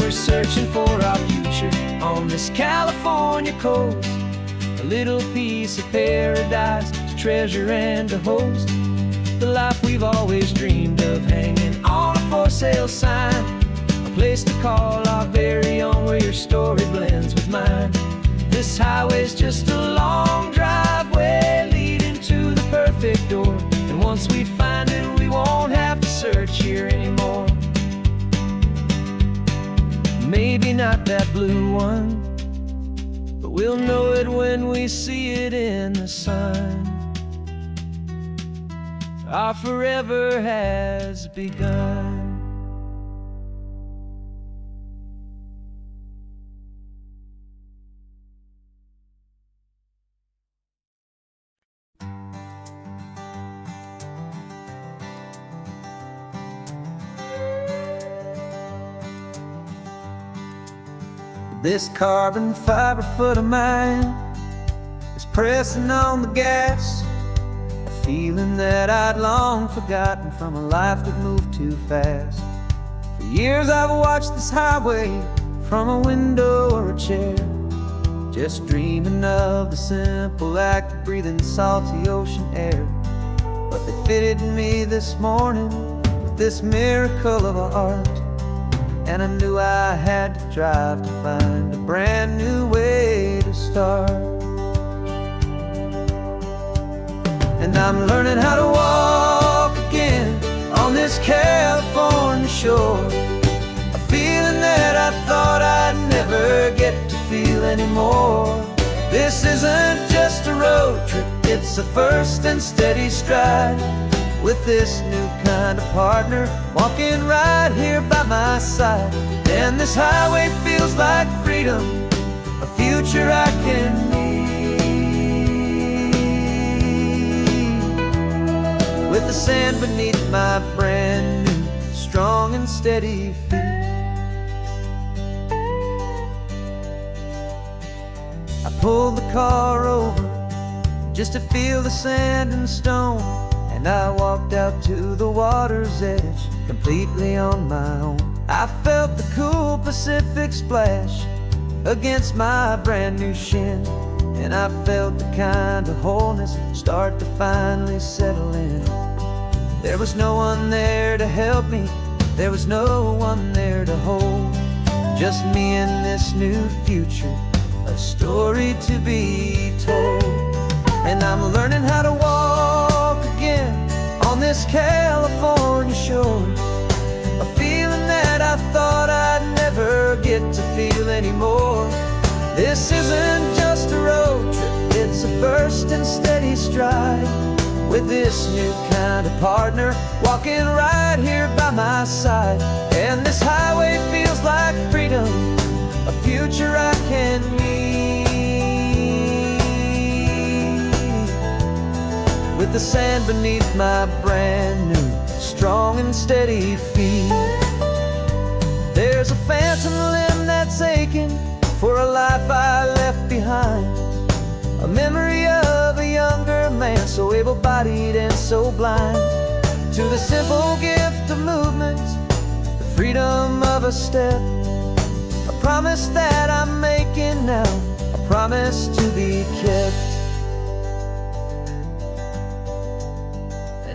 Searching for our future on this California coast, a little piece of paradise to treasure and to host. The life we've always dreamed of, hanging on a for sale sign, a place to call our very own, where your story blends with mine. This highway's just a long driveway leading to the perfect door, and once we find it, we won't have to search here anymore. Maybe not that blue one, but we'll know it when we see it in the sun. Our forever has begun. This carbon fiber foot of mine is pressing on the gas, a feeling that I'd long forgotten from a life that moved too fast. For years I've watched this highway from a window or a chair, just dreaming of the simple act of breathing salty ocean air. But they fitted me this morning with this miracle of art, and I knew I had to drive to find a brand new way to start. And I'm learning how to walk again on this California shore, a feeling that I thought I'd never get to feel anymore. This isn't just a road trip, it's a first and steady stride, with this new kind of partner walking right here by my side. And this highway feels like freedom, a future I can need, with the sand beneath my brand new strong and steady feet. I pulled the car over just to feel the sand and stone, and I walked out to the water's edge completely on my own. I felt the cool Pacific splash against my brand new shin, and I felt the kind of wholeness start to finally settle in. There was no one there to help me, there was no one there to hold, just me and this new future, a story to be told. And I'm learning how to walk again on this California shore, a feeling that I thought I'd never get to feel anymore. This isn't just a road trip, it's a first and steady stride, with this new kind of partner walking right here by my side. And this highway feels like freedom, a future I can meet, with the sand beneath my brand new strong and steady feet. There's a phantom limb that's aching for a life I left behind, a memory of a younger man, so able-bodied and so blind, to the simple gift of movement, the freedom of a step, a promise that I'm making now, a promise to be kept.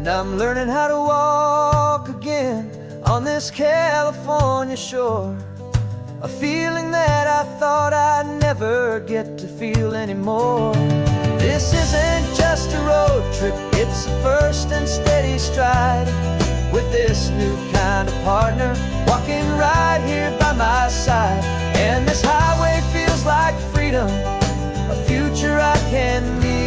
And I'm learning how to walk again on this California shore. A feeling that I thought I'd never get to feel anymore. This isn't just a road trip, it's a first and steady stride. With this new kind of partner, walking right here by my side. And this highway feels like freedom, a future I can need.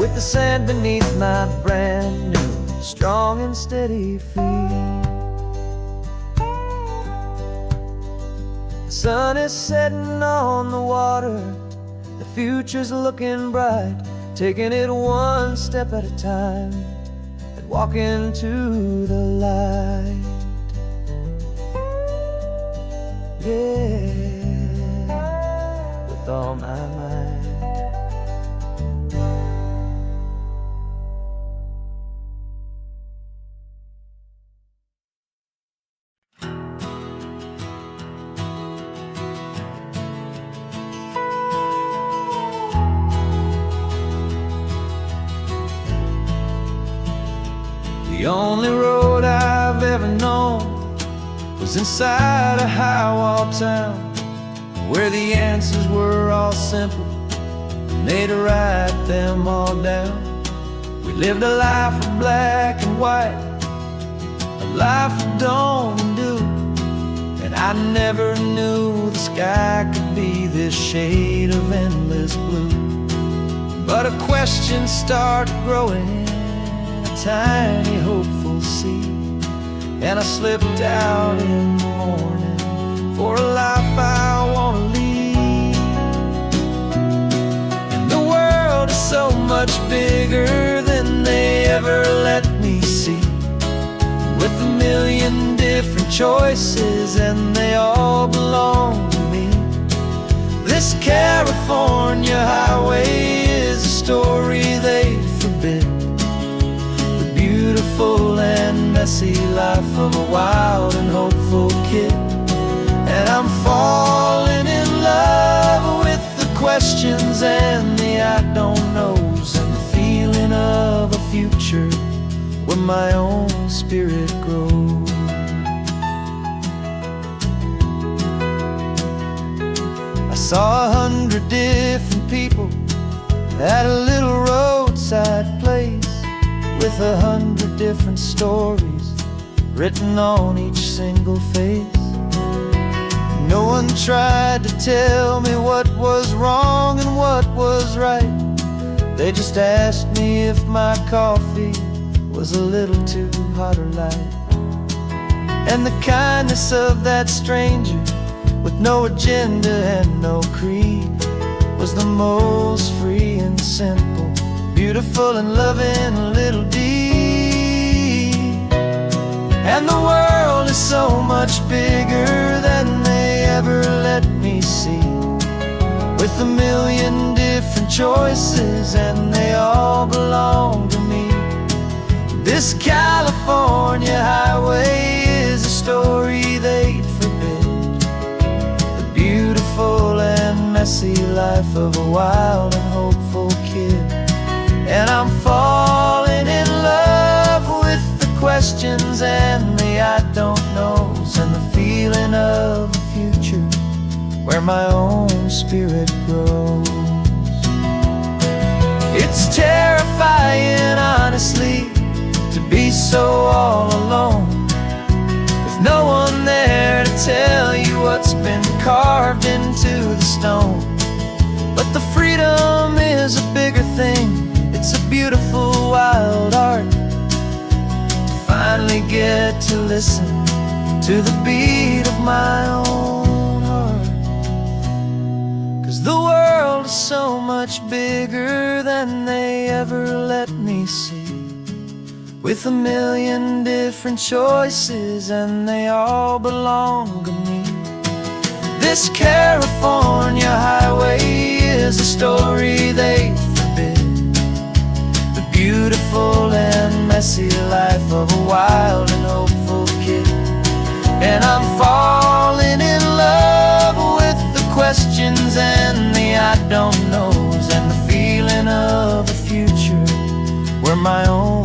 With the sand beneath my brand new, strong and steady feet. The sun is setting on the water, the future's looking bright. Taking it one step at a time and walking to the light. Yeah, with all my might. The only road I've ever known was inside a high-wall town, where the answers were all simple and they'd write them all down. We lived a life of black and white, a life of dawn and dew, and I never knew the sky could be this shade of endless blue. But a question started growing, tiny hopeful seed, and I slipped out in the morning for a life I want to lead. And the world is so much bigger than they ever let me see, with a million different choices and they all belong to me. This California highway is a story they forbid, beautiful and messy life of a wild and hopeful kid. And I'm falling in love with the questions and the I don't knows, and the feeling of a future where my own spirit grows. I saw 100 different people at a little roadside place, with 100 different stories written on each single face. No one tried to tell me what was wrong and what was right. They just asked me if my coffee was a little too hot or light. And the kindness of that stranger, with no agenda and no creed, was the most free and simple, beautiful and loving a little deed. And the world is so much bigger than they ever let me see, with a million different choices and they all belong to me. This California highway is a story they'd forbid, the beautiful and messy life of a wild and hopeful kid. And I'm falling in love with the questions and the I don't knows, and the feeling of a future where my own spirit grows. It's terrifying, honestly, to be so all alone, with no one there to tell you what's been carved into the stone. But the freedom is a bigger thing, it's a beautiful wild art, to finally get to listen to the beat of my own heart. 'Cause the world is so much bigger than they ever let me see, with a million different choices and they all belong to me. This California highway is a story they forbid, the beautiful and messy life of a wild and hopeful kid. And I'm falling in love with the questions and the I don't knows, and the feeling of a future where my own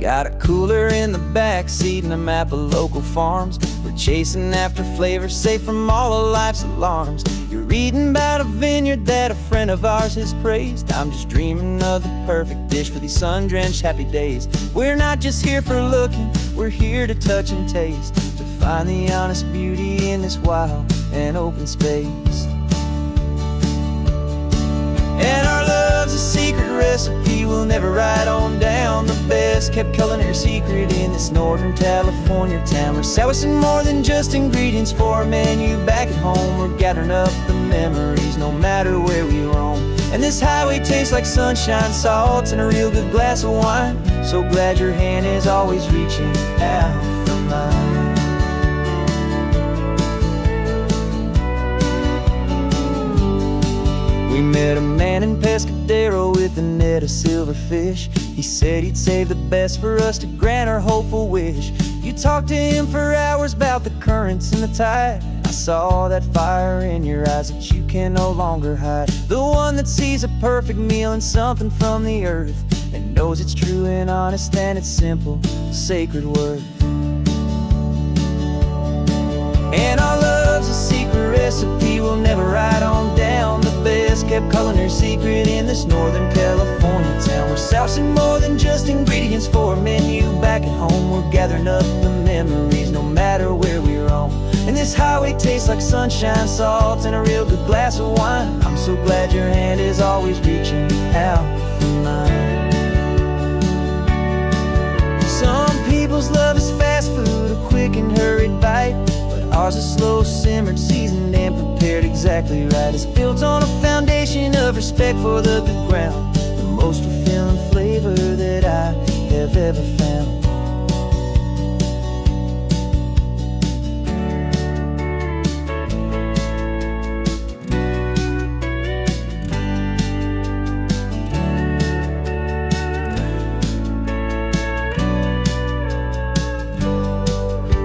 Got a cooler in the back seat and a map of local farms. We're chasing after flavors safe from all of life's alarms. You're reading about a vineyard that a friend of ours has praised. I'm just dreaming of the perfect dish for these sun-drenched happy days. We're not just here for looking, we're here to touch and taste, to find the honest beauty in this wild and open space. And our love's a secret recipe we'll never write on down. The best kept culinary secret in this Northern California town. We're salvaging more than just ingredients for a menu back at home. We're gathering up the memories no matter where we roam. And this highway tastes like sunshine, salt, and a real good glass of wine. So glad your hand is always reaching out for mine. We met a man in Pescadero with a net of silverfish. He said he'd save the best for us to grant our hopeful wish. You talked to him for hours about the currents and the tide. I saw that fire in your eyes that you can no longer hide. The one that sees a perfect meal and something from the earth, and knows it's true and honest and it's simple, sacred word. And our love's a secret recipe we'll never write on down. The best kept culinary secret in this Northern California town. We're sourcing more than just ingredients for a menu back at home. We're gathering up the memories no matter where we roam. And this highway tastes like sunshine, salt, and a real good glass of wine. I'm so glad your hand is always reaching out for mine. Some people's love is fast food, a quick and hurried bite. Ours is slow simmered, seasoned, and prepared exactly right. It's built on a foundation of respect for the good ground, the most fulfilling flavor that I have ever found.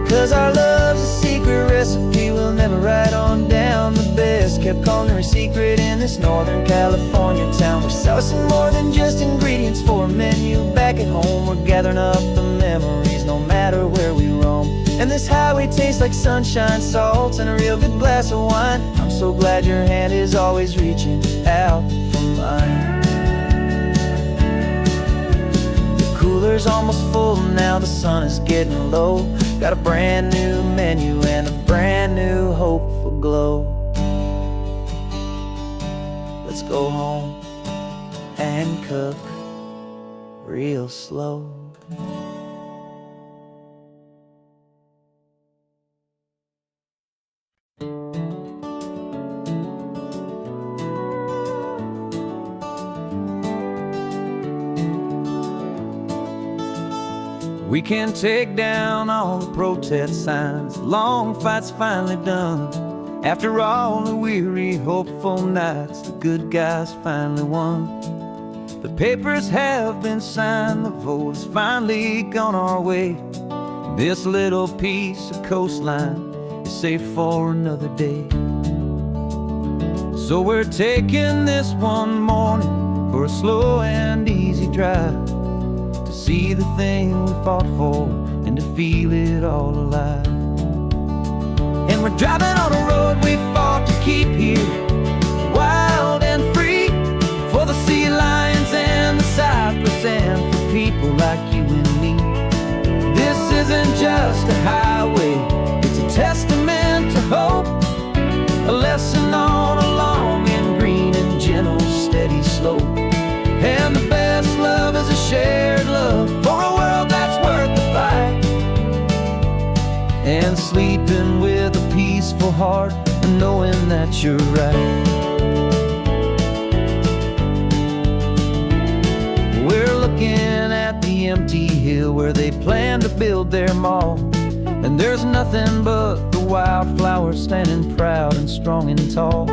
'Cause our love's a secret recipe we'll never write on down. The best kept culinary secret in this Northern California town. We're sourcing more than just ingredients for a menu back at home. We're gathering up the memories no matter where we roam. And this highway tastes like sunshine, salt, and a real good glass of wine. I'm so glad your hand is always reaching out for mine. The cooler's almost full now, the sun is getting low. Got a brand new menu and a brand new hopeful glow. Let's go home and cook real slow. We can take down all the protest signs. Long fight's finally done. After all the weary, hopeful nights, the good guys finally won. The papers have been signed, the vote has finally gone our way. This little piece of coastline is safe for another day. So we're taking this one morning for a slow and easy drive, to see the thing we fought for and to feel it all alive. And we're driving on a road we fought to keep here, wild and free, for the sea lions and the cypress and for people like you and me. This isn't just a highway, it's a testament to hope, a lesson on a long and green and gentle steady slope. And the best love is a shared love for a world that's worth the fight, and sleeping with a peaceful heart and knowing that you're right. We're looking at the empty hill where they plan to build their mall, and there's nothing but the wildflowers standing proud and strong and tall.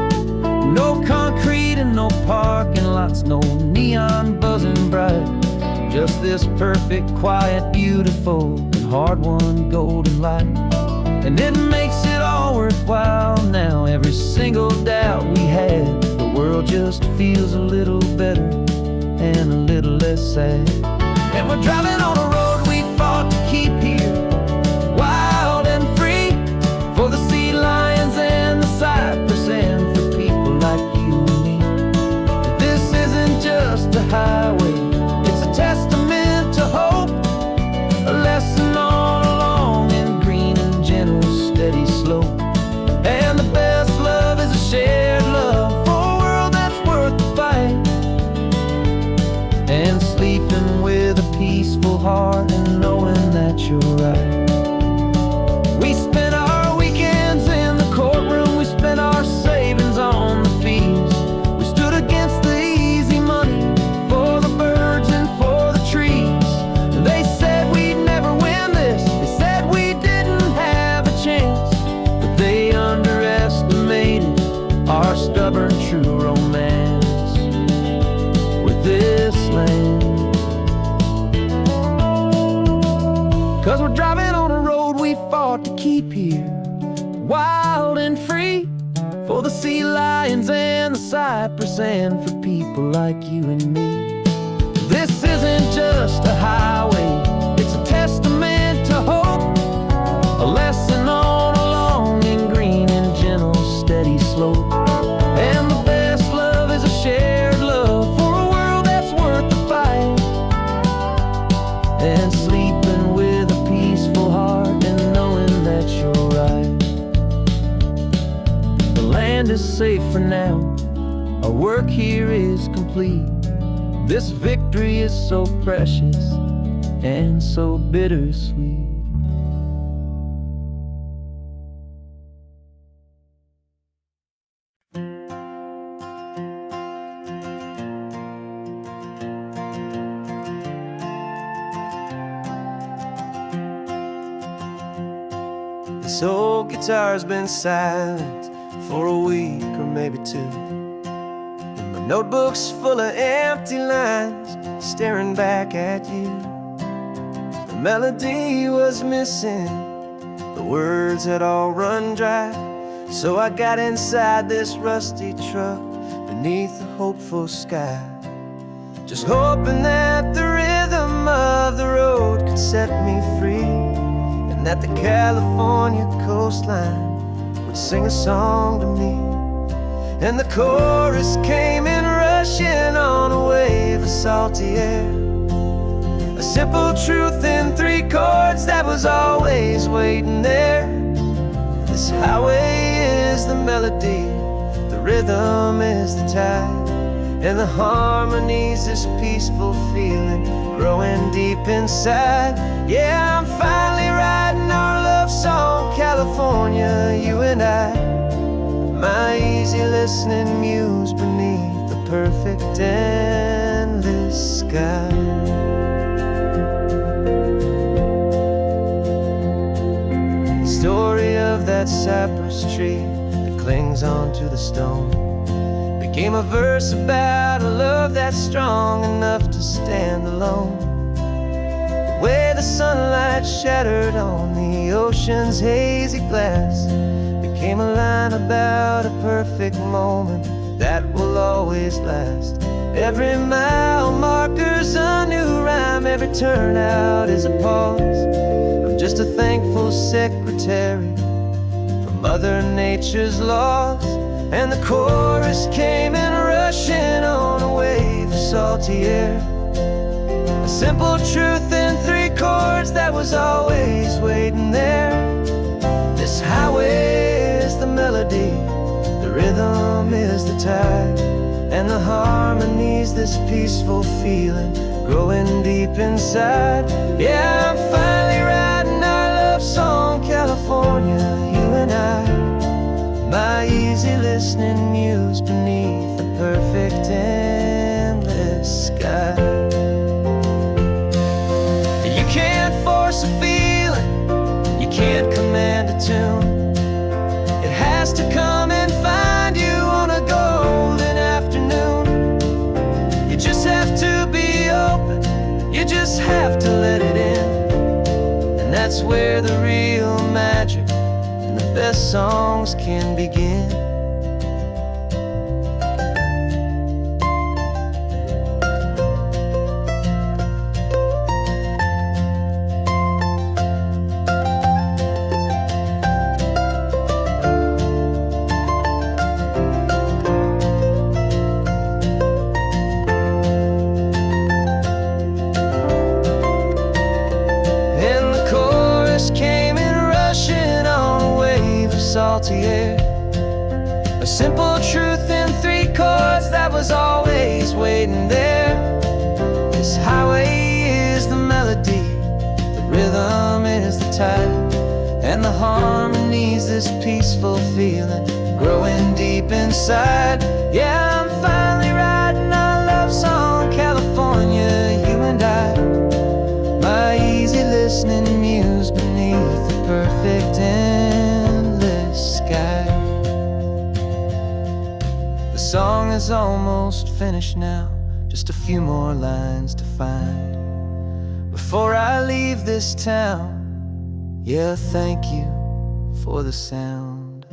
No concrete and no parking lots, no neon buzzing bright, just this perfect, quiet, beautiful, and hard-won golden light. And it makes it all worthwhile now. Every single doubt we had, the world just feels a little better and a little less sad. And we're driving on a road heart and knowing that you're right. We spent our weekends in the courtroom, we spent our savings on the fees. We stood against the easy money for the birds and for the trees. They said we'd never win this, they said we didn't have a chance, but they underestimated our stubborn true romance with this land. 'Cause we're driving on a road we fought to keep here, wild and free, for the sea lions and the cypress and for people like you and me. This isn't just a highway, it's a testament to hope, a lesson on a long and green and gentle steady slope. And the best love is a shared love for a world that's worth the fight, and sleeping with a peaceful heart and knowing that you're right. The land is safe for now, our work here is complete. This victory is so precious and so bittersweet. This old guitar's been silent for a week or maybe two, and my notebook's full of empty lines staring back at you. The melody was missing, the words had all run dry, so I got inside this rusty truck beneath the hopeful sky, just hoping that the rhythm of the road could set me free, and that the California coastline would sing a song to me. And the chorus came in rushing on a wave of salty air, a simple truth in 3 chords that was always waiting there. This highway is the melody, the rhythm is the tide, and the harmony's this peaceful feeling growing deep inside. Yeah, I'm finally writing our love song, California, you and I, my easy listening muse beneath the perfect endless sky. The story of that cypress tree that clings onto the stone became a verse about a love that's strong enough to stand alone. The way the sunlight shattered on the ocean's hazy glass became a line about a perfect moment that will always last. Every mile marker's a new rhyme, every turnout is a pause. I'm just a thankful secretary for Mother Nature's laws. And the chorus came in rushing on a wave of salty air, a simple truth in 3 chords that was always waiting there. This highway is the melody, the rhythm is the tide, and the harmony's this peaceful feeling growing deep inside. Yeah, I'm finally writing our love song, California, you and I, my easy listening muse beneath the perfect endless sky. You can't force a feeling, you can't command a tune. It has to come and find you on a golden afternoon. You just have to be open, you just have to let it in, and that's where the real magic and the best songs can begin. Salty air, a simple truth in 3 chords that was always waiting there. This highway is the melody, tide, and the harmonies, this peaceful feeling growing deep inside. Yeah, I'm finally writing our love song, California, you and I. My easy listening muse beneath the perfect endless sky. The song is almost finished now, just a few more lines to find before I leave this town. Yeah, thank you for the sound.